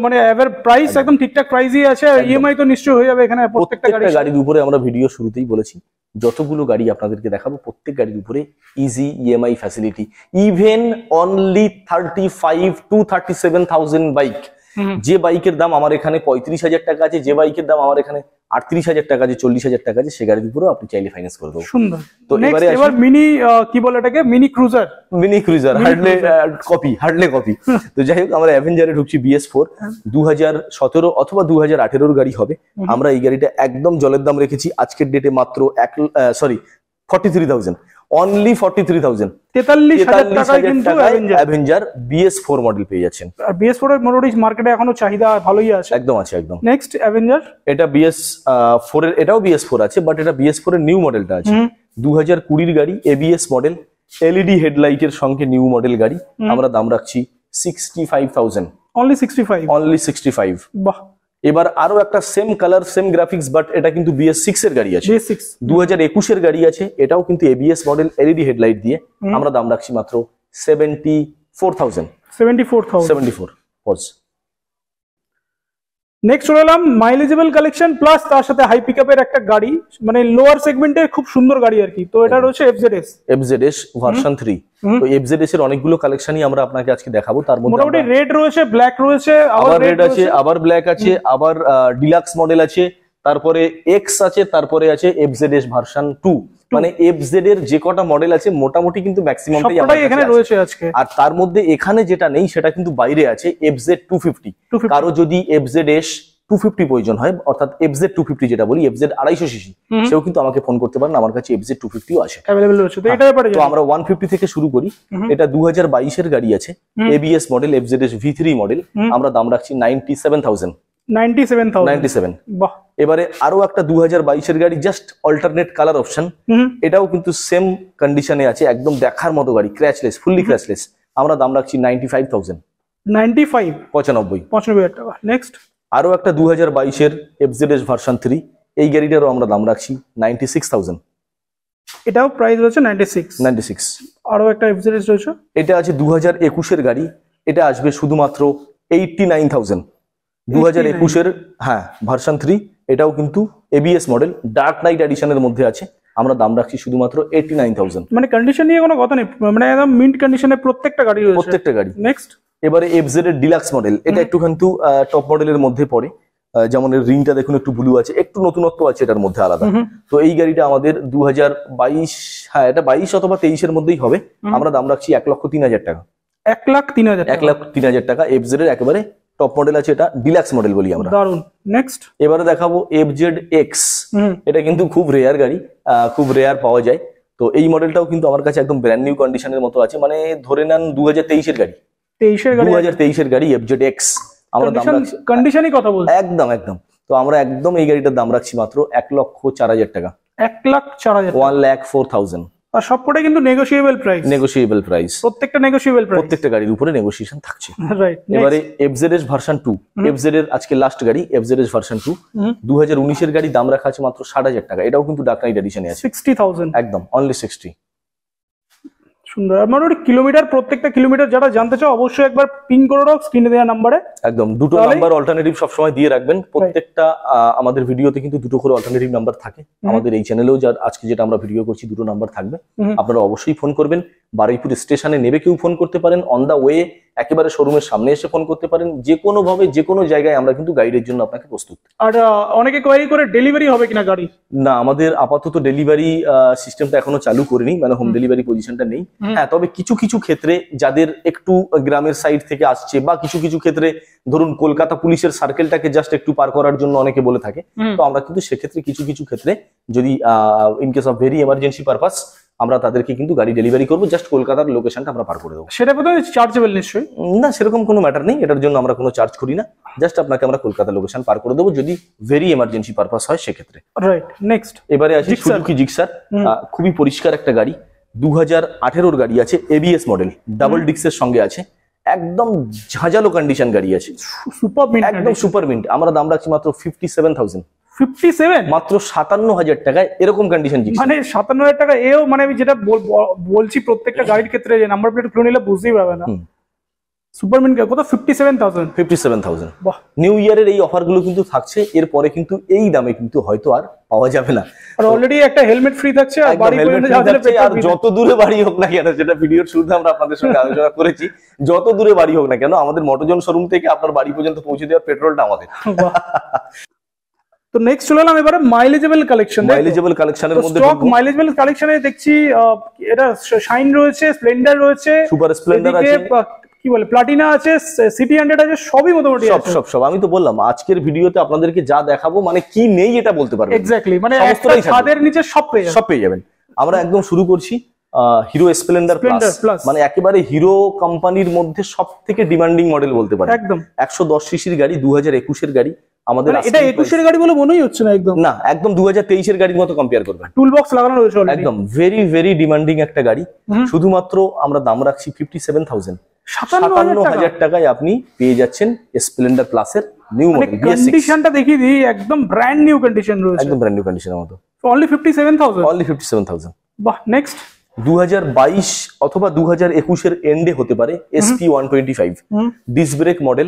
মানে এভার প্রাইস একদম ঠিকঠাক প্রাইসই আছে। EMI তো নিশ্চয়ই হয়ে যাবে এখানে প্রত্যেকটা গাড়ির উপরে। আমরা ভিডিও শুরুতেই বলেছি, যতগুলো গাড়ি আপনাদেরকে দেখাবো প্রত্যেক গাড়ির উপরে easy EMI facility. Even only 35 to 37,000 bike, যে বাইকের দাম আমার এখানে 35,000 টাকা আছে, যে বাইকের দাম আমার এখানে 38,000 টাকা আছে, 40,000 টাকা আছে, সে গাড়ির উপরেও আপনি চাইলে ফাইন্যান্স করে দেবো। সুন্দর। তো এবার মিনি কি বলে এটাকে, মিনি ক্রুজার হার্ডলে কপি। তো যাই হোক, আমরা অ্যাভেঞ্জারে ঢুকছি BS4, 2017 অথবা 2018 গাড়ি হবে। আমরা এই গাড়িটা একদম জলের দাম রেখেছি আজকের ডেটে মাত্র 43,000, অনলি 43,000, 43,000 টাকায় কিন্তু অ্যাভেঞ্জার BS4 মডেল পেয়ে যাচ্ছেন। আর BS4 এর মোটামুটি মার্কেটে এখনো চাহিদা ভালোই আছে। একদম আছে, একদম। নেক্সট অ্যাভেঞ্জার, এটা BS4 এর, এটাও BS4 আছে, বাট এটা BS4 এর নিউ মডেলটা আছে। 2020 গাড়ি, ABS মডেল, LED হেডলাইটের সঙ্গে নিউ মডেল গাড়ি। আমরা দাম রাখছি 65,000, অনলি 65। বাহ। এবার আরো একটা same colour same graphics, but এটা কিন্তু BS6 এর গাড়ি আছে, 2021 এর গাড়ি আছে, এটাও কিন্তু ABS মডেল, LED হেডলাইট দিয়ে। আমরা দাম রাখছি মাত্র 74,000। নেক্সট চলে এলাম মাইলেজেবল কালেকশন প্লাস তার সাথে হাই পিকআপের একটা গাড়ি, মানে লোয়ার সেগমেন্টে খুব সুন্দর গাড়ি আর কি। তো এটা রয়েছে FZS ভার্সন 3। তো FZS এর অনেকগুলো কালেকশনই আমরা আপনাকে আজকে দেখাবো। তার মধ্যে মোটামুটি রেড রয়েছে, ব্ল্যাক রয়েছে, আবার রেড আছে, আবার ব্ল্যাক আছে, আবার ডিলাক্স মডেল আছে, তারপরে X আছে, তারপরে আছে FZS ভার্সন 2। মানে FZ এর যে কটা মডেল আছে মোটামুটি কিন্তু ম্যাক্সিমামটাই এখানে রয়েছে আজকে। আর তার মধ্যে এখানে যেটা নেই সেটা কিন্তু বাইরে আছে, FZ 250। কারো যদি FZS 250 প্রয়োজন হয়, অর্থাৎ FZ 250 যেটা বলি, FZ 250 সিসি, সেও কিন্তু আমাকে ফোন করতে পারেন, আমার কাছে FZ 250 আছে अवेलेबल রয়েছে। তো এটা ব্যাপারে তো আমরা 150 থেকে শুরু করি। এটা 2022 এর গাড়ি আছে, ABS model, FZS V3 model, আমরা দাম রাখছি 97,000। 97,000 বাহ। এবারে আরো একটা 2022 এর গাড়ি, জাস্ট অল্টারনেট কালার অপশন, এটাও কিন্তু সেম কন্ডিশনে আছে, একদম দেখার মতো গাড়ি, ক্র্যাচলেস, ফুললি ক্র্যাচলেস, আমরা দাম রাখছি 95,000। 95 95,000 টাকা। নেক্সট আরো একটা 2022 এর FZS ভার্সন 3, এই গাড়িটারও আমরা দাম রাখছি 96,000। এটাও প্রাইস রয়েছে 96। আরো একটা FZS রয়েছে, এটা আছে 2021 এর গাড়ি, এটা আসবে শুধুমাত্র 89,000। 2021 এর হ্যাঁ ভার্সন 3, এটাও কিন্তু ABS মডেল, ডার্ক নাইট এডিশনের মধ্যে আছে, আমরা দাম রাখছি শুধুমাত্র 89,000। মানে কন্ডিশন নিয়ে কোনো কথা নেই, মানে একদম মিন্ট কন্ডিশনে প্রত্যেকটা গাড়ি রয়েছে, প্রত্যেকটা গাড়ি। নেক্সট এবারে FZ এর ডিলাক্স মডেল, এটা একটু কিন্তু টপ মডেলের মধ্যে পড়ে, যেমন এর রিংটা দেখুন একটু ব্লু আছে, একটু নতুনত্ব আছে এটার মধ্যে আলাদা। তো এই গাড়িটা আমাদের 2022, হ্যাঁ এটা 22 অথবা 23 এর মধ্যেই হবে, আমরা দাম রাখছি 1,03,000 টাকা। 1,03,000 1,03,000 টাকা। FZ এর একেবারে টপ মডেল আছে, এটা ডিলাক্স মডেল বলি আমরা। দারুন। নেক্সট এবারে দেখাবো FZX, এটা কিন্তু খুব রেয়ার গাড়ি, খুব রেয়ার পাওয়া যায়। তো এই মডেলটাও কিন্তু আমার কাছে একদম ব্র্যান্ড নিউ কন্ডিশনের মতো আছে, মানে ধরে নেন 2023 এর গাড়ি, 2023 এর গাড়ি FZX, আমরা দাম রাখছি কন্ডিশনই কথা বলছি, একদম একদম। তো আমরা একদম এই গাড়িটার দাম রাখছি মাত্র 1,04,000 টাকা। 1,04,000, 1,04,000। আর সবকটাই কিন্তু নেগোশিয়েবল প্রাইস, নেগোশিয়েবল প্রাইস, প্রত্যেকটা নেগোশিয়েবল প্রাইস, প্রত্যেকটা গাড়ির উপরে নেগোসিয়েশন থাকছে। রাইট। এবারে FZS ভার্সন 2, FZ এর আজকে লাস্ট গাড়ি, FZS ভার্সন 2, 2019 এর গাড়ি, দাম রাখা আছে মাত্র 60,000 টাকা। এটাও কিন্তু ডার্ক নাইট এডিশনে আছে, 60,000 একদম অনলি 60। সুন্দর। আর মোটামুটি কিলোমিটার, প্রত্যেকটা কিলোমিটার যারা জানতে চাও অবশ্যই একবার পিন করে দাও স্ক্রিনে দেওয়া নাম্বারে, একদম দুটো নাম্বার অল্টারনেটিভ সবসময় দিয়ে রাখবেন। প্রত্যেকটা আমাদের ভিডিওতে কিন্তু দুটো করে অল্টারনেটিভ নাম্বার থাকে, আমাদের এই চ্যানেলেও যা আজকে যেটা আমরা ভিডিও করছি দুটো নাম্বার থাকবে, আপনারা অবশ্যই ফোন করবেন। বারুইপুর স্টেশনে নেবে কেউ ফোন করতে পারেন, অন দা ওয়ে একেবারে শোরুমের সামনে এসে ফোন করতে পারেন, যে কোনো ভাবে যে কোনো জায়গায় আমরা কিন্তু গাইডের জন্য আপনাকে প্রস্তুত। আর অনেকে কোয়ারি করে ডেলিভারি হবে কিনা গাড়ি, না আমাদের আপাতত ডেলিভারি সিস্টেমটা এখনো চালু করিনি, মানে হোম ডেলিভারি পজিশনটা নেই। হ্যাঁ তবে কিছু কিছু ক্ষেত্রে যাদের একটু গ্রামের সাইড থেকে আসছে, বা কিছু কিছু ক্ষেত্রে ধরুন কলকাতা পুলিশের সার্কেলটাকে জাস্ট একটু পার করার জন্য অনেকে বলে থাকে, তো আমরা কিন্তু সেক্ষেত্রে কিছু কিছু ক্ষেত্রে যদি in case of very emergency purpose আমরা তাদেরকে কিন্তু গাড়ি ডেলিভারি করবো, জাস্ট কলকাতার লোকেশনটা আমরা পার করে দেবো। সেটা বোধহয় চার্জেবল নিশ্চয়ই? না সেরকম কোনো ম্যাটার নেই, এটার জন্য আমরা কোনো চার্জ করি না, জাস্ট আপনাকে আমরা কলকাতার লোকেশন পার করে দেবো যদি ভেরি এমার্জেন্সি পারপাস হয় সেক্ষেত্রে। রাইট। নেক্সট এবারে আছে সুজুকি জিক্সার, খুবই পরিষ্কার একটা গাড়ি, 2018 গাড়ি আছে, ABS মডেল, ডাবল ডিক্সের সঙ্গে আছে, একদম ঝাঁঝালো কন্ডিশন গাড়ি আছে, সুপার মিন্ট, একদম সুপার মিন্ট, আমরা দাম রাখছি মাত্র 57,000। 57 মাত্র 57,000 টাকায় এরকম কন্ডিশন জিক্সার। মানে 57,000 টাকা এও, মানে আমি যেটা বলছি প্রত্যেকটা গাড়ির ক্ষেত্রে যে নাম্বার প্লেট খুলে নিলে বুঝতেই পারবে না। সুপার মিন্ট কত? 57,000। বাহ। নিউ ইয়ারের এই অফার গুলো কিন্তু থাকছে, এরপরে কিন্তু এই দামে কিন্তু হয়তো আর পাওয়া যাবে না। আর অলরেডি একটা হেলমেট ফ্রি থাকছে, আর বাড়ি পর্যন্ত আর যত দূরে বাড়ি হোক না কেন, যেটা ভিডিওর শুরুতে আমরা আপনাদের সঙ্গে আলোচনা করেছি, যত দূরে বাড়ি হোক না কেন আমাদের মোটরজন শোরুম থেকে আপনার বাড়ি পর্যন্ত পৌঁছে দেওয়ার পেট্রোলটা আমাদের। তো নেক্সট চলে এলাম এবারে মাইলেজেবল কালেকশন। মাইলেজেবল কালেকশনের মধ্যে স্টক মাইলেজেবল কালেকশনে দেখছি এটা শাইন রয়েছে, স্প্লেন্ডার রয়েছে, সুপার স্প্লেন্ডার আছে, কি বলে প্লাটিনা আছে, সিটি 100 আছে, সবই মোটামুটি সব। আমি তো বললাম আজকের ভিডিওতে আপনাদেরকে যা দেখাবো মানে কি নেই এটা বলতে পারবো। এক্স্যাক্টলি, মানে একটা ছাদের নিচে সব পেয়ে যাবেন। আমরা একদম শুরু করছি হিরো স্প্লেন্ডার প্লাস, মানে একেবারে হিরো কোম্পানির মধ্যে সব থেকে ডিমান্ডিং মডেল বলতে পারেন। একদম 110 সিসির গাড়ি, 2021 এর গাড়ি আমাদের। এটা 21 এর গাড়ি বলে মনেই হচ্ছে না, একদম না, একদম 2023 এর গাড়ির মতো কম্পেয়ার করবেন। টুল বক্স লাগানো রয়েছে একদম ভেরি ভেরি ডিমান্ডিং একটা গাড়ি। শুধুমাত্র আমরা দাম রাখছি 57,000। 57,000 টাকায় আপনি পেয়ে যাচ্ছেন স্প্লেন্ডার প্লাসের নিউ মডেল। কন্ডিশনটা দেখিয়ে দিই, একদম ব্র্যান্ড নিউ কন্ডিশন রয়েছে, একদম ব্র্যান্ড নিউ কন্ডিশনের মতো। অনলি 57,000। অনলি 57,000। বাহ। নেক্সট 2022 অথবা 2021 এর এন্ডে হতে পারে SP 125 ডিস্ক ব্রেক মডেল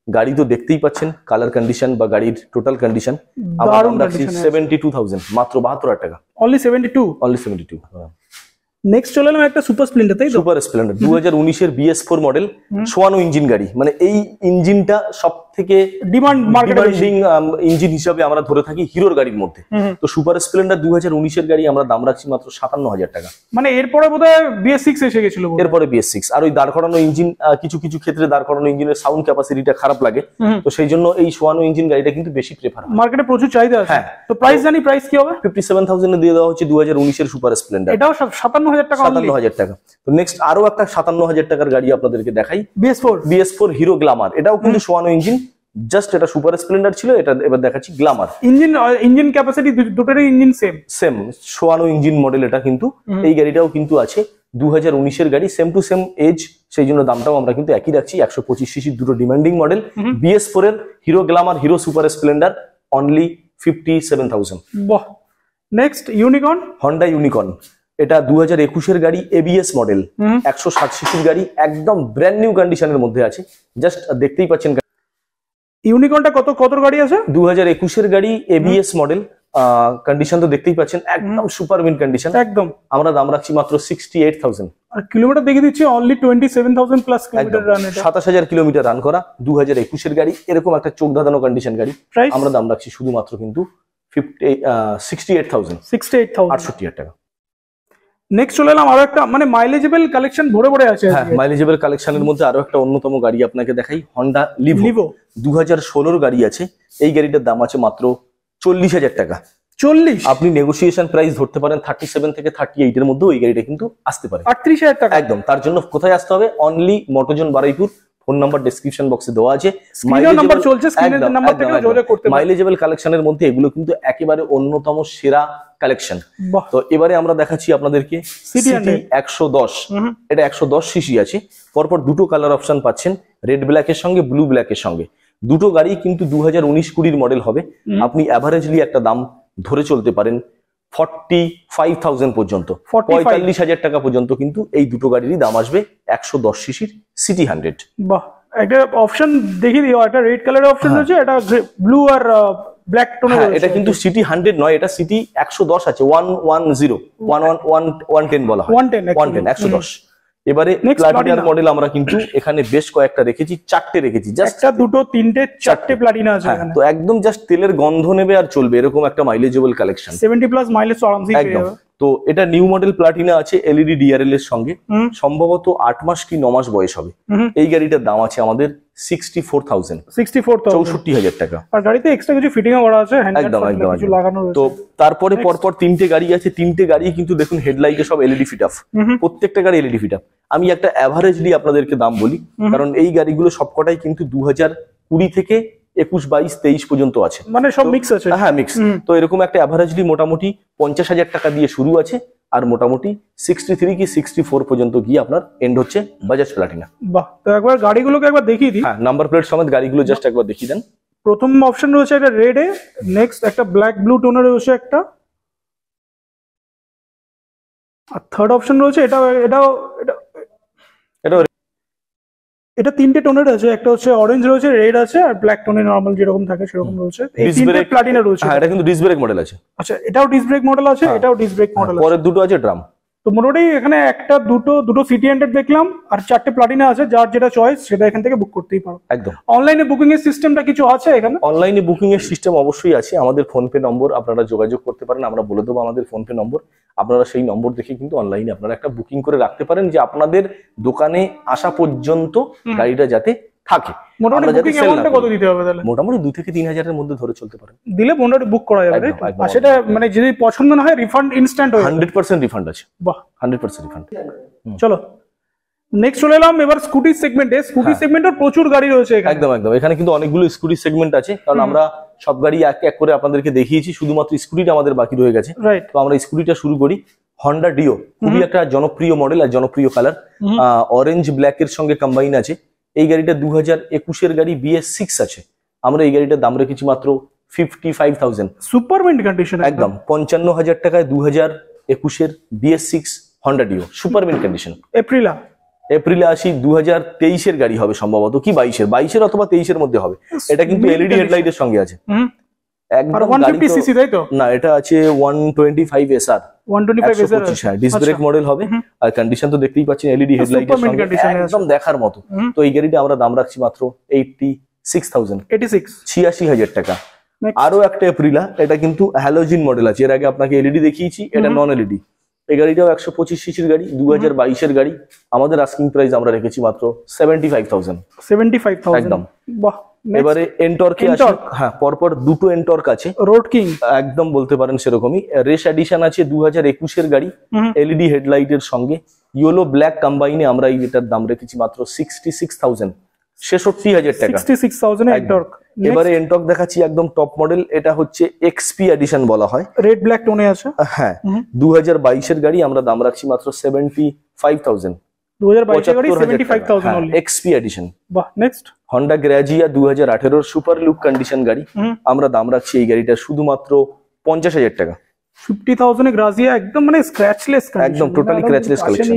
গাড়ি। তো দেখতেই পাচ্ছেন কালার কন্ডিশন বা গাড়ির টোটাল কন্ডিশন। আমরা দাম রাখছি 72,000, মাত্র 72,000 টাকা। অনলি 72। নেক্সট চলে এলাম একটা সুপার স্প্লেন্ডার, তাই তো? সুপার স্প্লেন্ডার 2019 এর BS4 মডেল, সোয়ানো ইঞ্জিন গাড়ি, মানে এই ইঞ্জিনটা সব থেকে ডিমান্ড মার্কেটে বেশি। ইঞ্জিন হিসাবে আমরা ধরে থাকি হিরোর গাড়ির মধ্যে। তো সুপার স্প্লেন্ডার 2019-এর গাড়ি আমরা দাম রাখছি মাত্র 57,000 টাকা। মানে এরপরে বোধহয় BS6 এসে গেছিল বোধহয়। এরপরে BS6। আর ওই দাঁড় করানো ইঞ্জিন, কিছু কিছু ক্ষেত্রে দাঁড় করানো ইঞ্জিনের সাউন্ড ক্যাপাসিটিটা খারাপ লাগে, তো সেই জন্য এই শোয়ানো ইঞ্জিন গাড়িটা কিন্তু বেশি প্রেফার হয়। মার্কেটে প্রচুর চাহিদা আছে। হ্যাঁ। তো প্রাইস জানি, প্রাইস কি হবে? 57,000 এ দিয়ে দেওয়া হচ্ছে 2019-এর সুপার স্প্লেন্ডার। এটাও 57,000 টাকা। 57,000 টাকা। তো নেক্সট আরো একটা 57,000 টাকার গাড়ি আপনাদেরকে দেখাই, BS4 হিরো গ্ল্যামার। এটাও কিন্তু শোয়ানো ইঞ্জিন, জাস্ট এটা সুপার স্প্লেন্ডার ছিল, এটা এবার দেখাচ্ছি গ্ল্যামার। ইঞ্জিন ক্যাপাসিটি দুটোরই ইঞ্জিন সেম শোয়ানো ইঞ্জিন মডেল এটা কিন্তু। এই গাড়িটাও কিন্তু আছে 2019-এর গাড়ি, সেম টু সেম এজ, সেই জন্য দামটাও আমরা কিন্তু একই রাখছি। 125 সিসির দুটো ডিমান্ডিং মডেল, BS4 এর hero Glamour, hero super Splendor, only 57,000। বাহ। Next unicorn, Honda unicorn. এটা 2021-এর গাড়ি, ABS মডেল, 160 সিসির গাড়ি, একদম ব্র্যান্ড নিউ কন্ডিশনের মধ্যে আছে। জাস্ট দেখতেই পাচ্ছেন ইউনিকর্নটা কত গাড়ি আছে? 2021-এর গাড়ি, ABS মডেল, কন্ডিশন তো দেখতেই পাচ্ছেন, একদম সুপার মিন কন্ডিশন। একদম। আমরা দাম রাখছি মাত্র 68,000। আর কিলোমিটার দেখিয়ে দিচ্ছি only 27,000 plus kilometre run. 27,000 kilometre run করা 2021-এর গাড়ি, এরকম একটা চোখ ধাঁধানো কন্ডিশন গাড়ি। আমরা দাম রাখছি শুধুমাত্র কিন্তু 68,000। 68,000 টাকা। নেক্সট চলে এলাম আরো একটা, মানে মাইলেজেবল কালেকশন ভরে আছে। হ্যাঁ, মাইলেজেবল কালেকশনের মধ্যে আরো একটা অন্যতম গাড়ি আপনাকে দেখাই, হন্ডা লিভো। 2016-র গাড়ি আছে। এই গাড়িটার দাম আছে মাত্র 40,000 টাকা। 40? আপনি নেগোসিয়েশন প্রাইস ধরতে পারেন 37 থেকে 38 এর মধ্যে ওই গাড়িটা কিন্তু আসতে পারে। 38,000 টাকা একদম। তার জন্য কোথায় আসতে হবে? Only মোটরজন Baruipur. Phone number description বক্সে দেওয়া আছে, মাইলেজেবল কালেকশনের মধ্যে এগুলো কিন্তু একেবারে অন্যতম সেরা কালেকশন। তো এবারে আমরা দেখাচ্ছি আপনাদেরকে সিটি 110। এটা 110 সিসি আছে। পরপর দুটো কালার অপশন পাচ্ছেন, রেড ব্ল্যাকের সঙ্গে ব্লু ব্ল্যাকের সঙ্গে। দুটো গাড়ি কিন্তু 2019-20 মডেল হবে। আপনি অ্যাভারেজলি একটা দাম ধরে চলতে পারেন 45,000 পর্যন্ত, 45,000 টাকা পর্যন্ত কিন্তু এই দুটো গাড়িরই দাম আসবে 110 সিসির সিটি 100। বাহ। একটা অপশন দেখিয়ে দিও, একটা রেড কালারের অপশন আছে, এটা ব্লু আর ব্ল্যাক টোনের। এটা কিন্তু সিটি 100 নয়, এটা সিটি 110 আছে। 110 110 বলা হয়, 110 110। এবারে প্লাটিনার মডেল আমরা কিন্তু এখানে বেশ কয়েকটা রেখেছি, 4টে রেখেছি, জাস্ট একটা দুটো তিনটে 4টে প্লাটিনা আছে এখানে। তো একদম জাস্ট তেলের গন্ধ নেবে আর চলবে, এরকম একটা মাইলেজেবল কালেকশন। 70 প্লাস মাইলেজ আরামসে পেয়ে যাবে। তো এটা নিউ মডেল প্লাটিনা আছে, এলইডি ডিআরএল এর সঙ্গে, সম্ভবত 8 মাস কি 9 মাস বয়স হবে। এই গাড়িটার দাম আছে আমাদের 64,000 64,000 টাকা। আর গাড়িতে এক্সট্রা কিছু ফিটিং করা আছে, একদম কিছু লাগানো রয়েছে। তো তারপরে পরপর 3টে গাড়ি আছে, 3টে গাড়ি কিন্তু দেখুন হেডলাইটে সব এলইডি ফিট আপ, প্রত্যেকটা গাড়ি এলইডি ফিট আপ। আমি একটা অ্যাভারেজলি আপনাদেরকে দাম বলি, কারণ এই গাড়িগুলো সবকটাই কিন্তু 2020 থেকে 21, 22, 23 পর্যন্ত আছে, মানে সব মিক্স আছে। হ্যাঁ, মিক্স। তো এরকম একটা অ্যাভারেজলি মোটামুটি 50,000 টাকা দিয়ে শুরু আছে, আর মোটামুটি 63 কি 64 পর্যন্ত গিয়ে আপনার এন্ড হচ্ছে বাজাজ প্লাটিনা। বাহ। তো একবার গাড়িগুলোকে একবার দেখিয়ে দিই। হ্যাঁ, নাম্বার প্লেট সমেত গাড়িগুলো জাস্ট একবার দেখিয়ে দেন। প্রথম অপশন রয়েছে একটা রেড এ, নেক্সট একটা ব্ল্যাক ব্লু টোনের রয়েছে একটা, আর থার্ড অপশন রয়েছে এটা 3টে টোনের আছে, একটা হচ্ছে অরেঞ্জ রয়েছে, রেড আছে, আর ব্ল্যাক টোনের নরমাল যেরকম থাকে সেরকম রয়েছে। এই 3টে প্লাটিনা রয়েছে। হ্যাঁ, এটা কিন্তু ডিস্ক ব্রেক মডেল আছে। আচ্ছা, এটাও ডিস্ক ব্রেক মডেল আছে, এটাও ডিস্ক ব্রেক মডেল আছে। পরের দুটো আছে ড্রাম। তো মোটামুটি এখানে একটা দুটো সিটি 100 দেখলাম, আর 4টে প্লাটিনা আছে। যার যেটা চয়েস সেটা এখান থেকে বুক করতেই পারো। একদম। অনলাইনে বুকিং এর সিস্টেমটা কিছু আছে এখানে? অনলাইনে বুকিং এর সিস্টেম অবশ্যই আছে। আমাদের ফোনপে নম্বর আপনারা যোগাযোগ করতে পারেন, আমরা বলে দেবো আমাদের ফোনপে নম্বর। আপনারা সেই নম্বর দেখে কিন্তু অনলাইনে আপনারা একটা বুকিং করে রাখতে পারেন, যে আপনাদের দোকানে আসা পর্যন্ত গাড়িটা যাতে থাকে। মোটামুটি বুকিং অ্যামাউন্টটা কত দিতে হবে তাহলে? মোটামুটি 2 থেকে 3,000 এর মধ্যে ধরে চলতে পারেন, দিলে মোটামুটি বুক করা যাবে। আর সেটা মানে যদি পছন্দ না হয় রিফান্ড ইনস্ট্যান্ট হয়? 100% রিফান্ড আছে। বাহ, 100% রিফান্ড। চলো নেক্সট চলে এলাম এবার স্কুটি সেগমেন্টে। স্কুটি সেগমেন্টের প্রচুর গাড়ি রয়েছে এখানে। একদম। এখানে কিন্তু অনেকগুলো স্কুটি সেগমেন্ট আছে, কারণ আমরা সব গাড়ি এক এক করে আপনাদেরকে দেখিয়েছি, শুধুমাত্র স্কুটিটা আমাদের বাকি রয়ে গেছে। তো আমরা স্কুটিটা শুরু করি। হন্ডা ডিও, খুবই একটা জনপ্রিয় মডেল আর জনপ্রিয় কালার, অরেঞ্জ ব্ল্যাক এর সঙ্গে কম্বাইন আছে। এই গাড়িটা 2021-এর গাড়ি, BS6 আছে। আমরা এই গাড়িটার দাম রেখেছি মাত্র 55,000। Super mint condition. একদম 55,000 টাকায় 2021-এর BS6 Honda deo, super mint condition. এপ্রিলে আসি 2023-এর গাড়ি হবে সম্ভবত, কি 22-এর অথবা 23-এর মধ্যে হবে। এটা কিন্তু এলইডি হেডলাইটের সঙ্গে আছে। একদম 150 সিসি, তাই তো? না, এটা আছে 125 SR। 125 SR, হ্যাঁ, ডিস্ক ব্রেক মডেল হবে। আর কন্ডিশন তো দেখতেই পাচ্ছেন, এলইডি হেডলাইটের সঙ্গে একদম দেখার মতো। তো এই গাড়িটা আমরা দাম রাখছি মাত্র 86,000, 86,000 টাকা। Next. আরো একটা এপ্রিলা, এটা কিন্তু হ্যালোজিন মডেল আছে, এর আগে আপনাকে এলইডি দেখিয়েছি, এটা নন এলইডি। এই গাড়িটাও 125 সিসির গাড়ি, 2022-এর গাড়ি। আমাদের আস্কিং প্রাইস আমরা রেখেছি মাত্র 75,000। 75,000 একদম। বাহ। এবারে এনটর্কে আছে, হ্যাঁ পরপর দুটো এনটর্ক আছে, রোড কিং একদম বলতে পারেন সেরকমই। রেস এডিশন আছে 2021-এর গাড়ি, এলইডি হেডলাইটের সঙ্গে ইয়েলো ব্ল্যাক কম্বাইনে আমরা এটার দাম রেখেছি মাত্র 66,000, 66,000 টাকা। 66,000 এনটর্ক। এবারে এনটর্ক দেখাচ্ছি একদম টপ মডেল, এটা হচ্ছে এক্সপি এডিশন বলা হয়, রেড ব্ল্যাক টোনে আছে। হ্যাঁ 2022-এর গাড়ি, আমরা দাম রাখছি মাত্র 75,000, 2022 গাড়ি 75,000 only, এক্সপি এডিশন। বাহ। নেক্সট হন্ডা গ্রাজিয়া 2018-এর সুপার লুক কন্ডিশন গাড়ি, আমরা দাম রাখছি এই গাড়িটা শুধুমাত্র 50,000 টাকা। 50,000 এ গ্রাজিয়া একদম মানে স্ক্র্যাচলেস কন্ডিশন, একদম টোটালি স্ক্র্যাচলেস কালেকশন,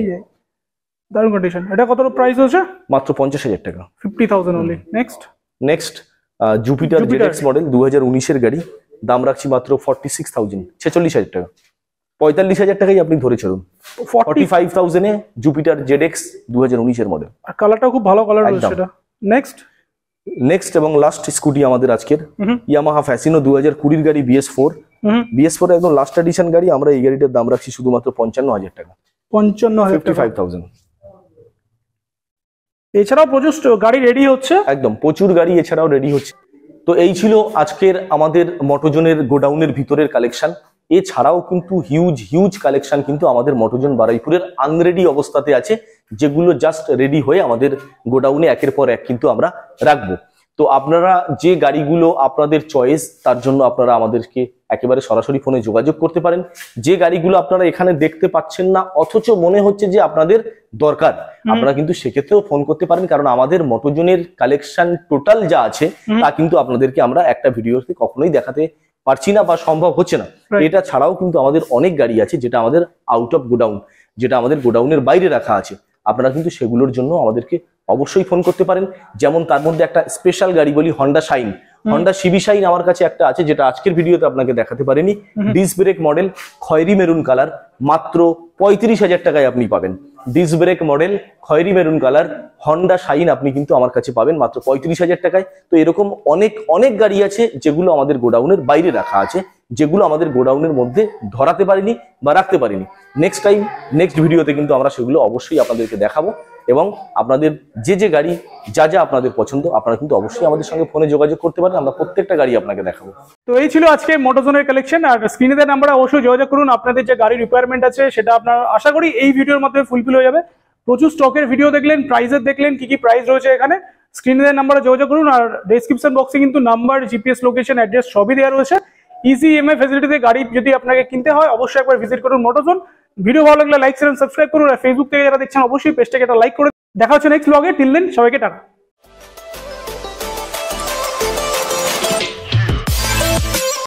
দারুণ কন্ডিশন। এটা কত প্রাইস হচ্ছে? মাত্র 50,000 টাকা, 50,000 only। Next Jupiter ZX model 2019-এর গাড়ি, দাম রাখছি মাত্র 46,000, 46,000 টাকা। 45,000 টাকাই আপনি ধরে চলুন। 45,000-এ জুপিটার জেডএক্স 2019-এর মডেল, আর কালারটাও খুব ভালো কালার রয়েছে এটা। নেক্সট এবং লাস্ট স্কুটি আমাদের আজকের ইয়ামাহা ফ্যাসিনো 2020-এর গাড়ি, BS4 একদম লাস্ট এডিশন গাড়ি। আমরা এই গাড়িটার দাম রাখছি শুধুমাত্র 55,000 টাকা, 55,000। এছাড়াও প্রচুর গাড়ি রেডি হচ্ছে, একদম প্রচুর গাড়ি এছাড়াও রেডি হচ্ছে। তো এই ছিল আজকের আমাদের মোটোজোনের গোডাউনের ভিতরের কালেকশন। এছাড়াও কিন্তু হিউজ কালেকশন কিন্তু আমাদের মোটোজোন বারুইপুরের আনরেডি অবস্থাতে আছে, যেগুলো জাস্ট রেডি হয়ে আমাদের গোডাউনে একের পর এক কিন্তু আমরা রাখবো। তো আপনারা যে গাড়িগুলো আপনাদের চয়েস, তার জন্য আপনারা আমাদেরকে একেবারে সরাসরি ফোনে যোগাযোগ করতে পারেন। যে গাড়িগুলো আপনারা এখানে দেখতে পাচ্ছেন না অথচ মনে হচ্ছে যে আপনাদের দরকার, আপনারা কিন্তু সেক্ষেত্রেও ফোন করতে পারেন, কারণ আমাদের মোটোজোনের কালেকশন টোটাল যা আছে তা কিন্তু আপনাদেরকে আমরা একটা ভিডিওতে কখনোই দেখাতে পারছি না বা সম্ভব হচ্ছে না। এটা ছাড়াও কিন্তু আমাদের অনেক গাড়ি আছে যেটা আমাদের আউট অফ গোডাউন, যেটা আমাদের গোডাউনের বাইরে রাখা আছে। আপনারা কিন্তু সেগুলোর জন্য আমাদেরকে অবশ্যই ফোন করতে পারেন। যেমন তার মধ্যে একটা স্পেশাল গাড়ি বলি, Honda Shine, Honda CB Shine আমার কাছে একটা আছে, যেটা আজকের ভিডিওতে আপনাকে দেখাতে পারিনি। ডিস্ক ব্রেক মডেল, খয়েরি মেরুন কালার, মাত্র 35,000 টাকায় আপনি পাবেন। ডিস্ক ব্রেক মডেল, খয়েরি মেরুন কালার, হন্ডা শাইন আপনি কিন্তু আমার কাছে পাবেন মাত্র 35,000 টাকায়। তো এরকম অনেক গাড়ি আছে যেগুলো আমাদের গোডাউনের বাইরে রাখা আছে, যেগুলো আমাদের গোডাউনের মধ্যে ধরাতে পারিনি বা রাখতে পারিনি। নেক্সট ভিডিওতে কিন্তু আমরা সেগুলো অবশ্যই আপনাদেরকে দেখাবো, এবং আপনাদের যে গাড়ি যা আপনাদের পছন্দ, আপনারা কিন্তু অবশ্যই আমাদের সঙ্গে ফোনে যোগাযোগ করতে পারেন, আমরা প্রত্যেকটা গাড়ি আপনাকে দেখাবো। তো এই ছিল আজকে মোটোজোনের কালেকশন। আর স্ক্রিনে দেওয়া নাম্বারে অবশ্যই যোগাযোগ করুন, আপনাদের যে গাড়ি রিকোয়ারমেন্ট আছে সেটা আপনার আশা করি এই ভিডিওর মাধ্যমে ফুলফিল হয়ে যাবে। প্রচুর স্টকের ভিডিও দেখলেন, প্রাইসের দেখলেন, কি প্রাইস রয়েছে এখানে। স্ক্রিনে দেওয়া নাম্বারে যোগাযোগ করুন, আর ডেসক্রিপশন বক্সে কিন্তু নাম্বার, জিপিএস লোকেশন, অ্যাড্রেস সবই দেওয়া রয়েছে। ইজি ইএমআই ফ্যাসিলিটিতে গাড়ি যদি আপনাকে কিনতে হয় অবশ্যই একবার ভিজিট করুন মোটোজোন। ভিডিও ভালো লাগলে লাইক, শেয়ার, সাবস্ক্রাইব করুন। আর ফেসবুক থেকে যারা দেখছেন অবশ্যই পেজটাকে একটা লাইক করে। দেখা হচ্ছে নেক্সট ব্লগে। টিল দেন সবাইকে টাটা।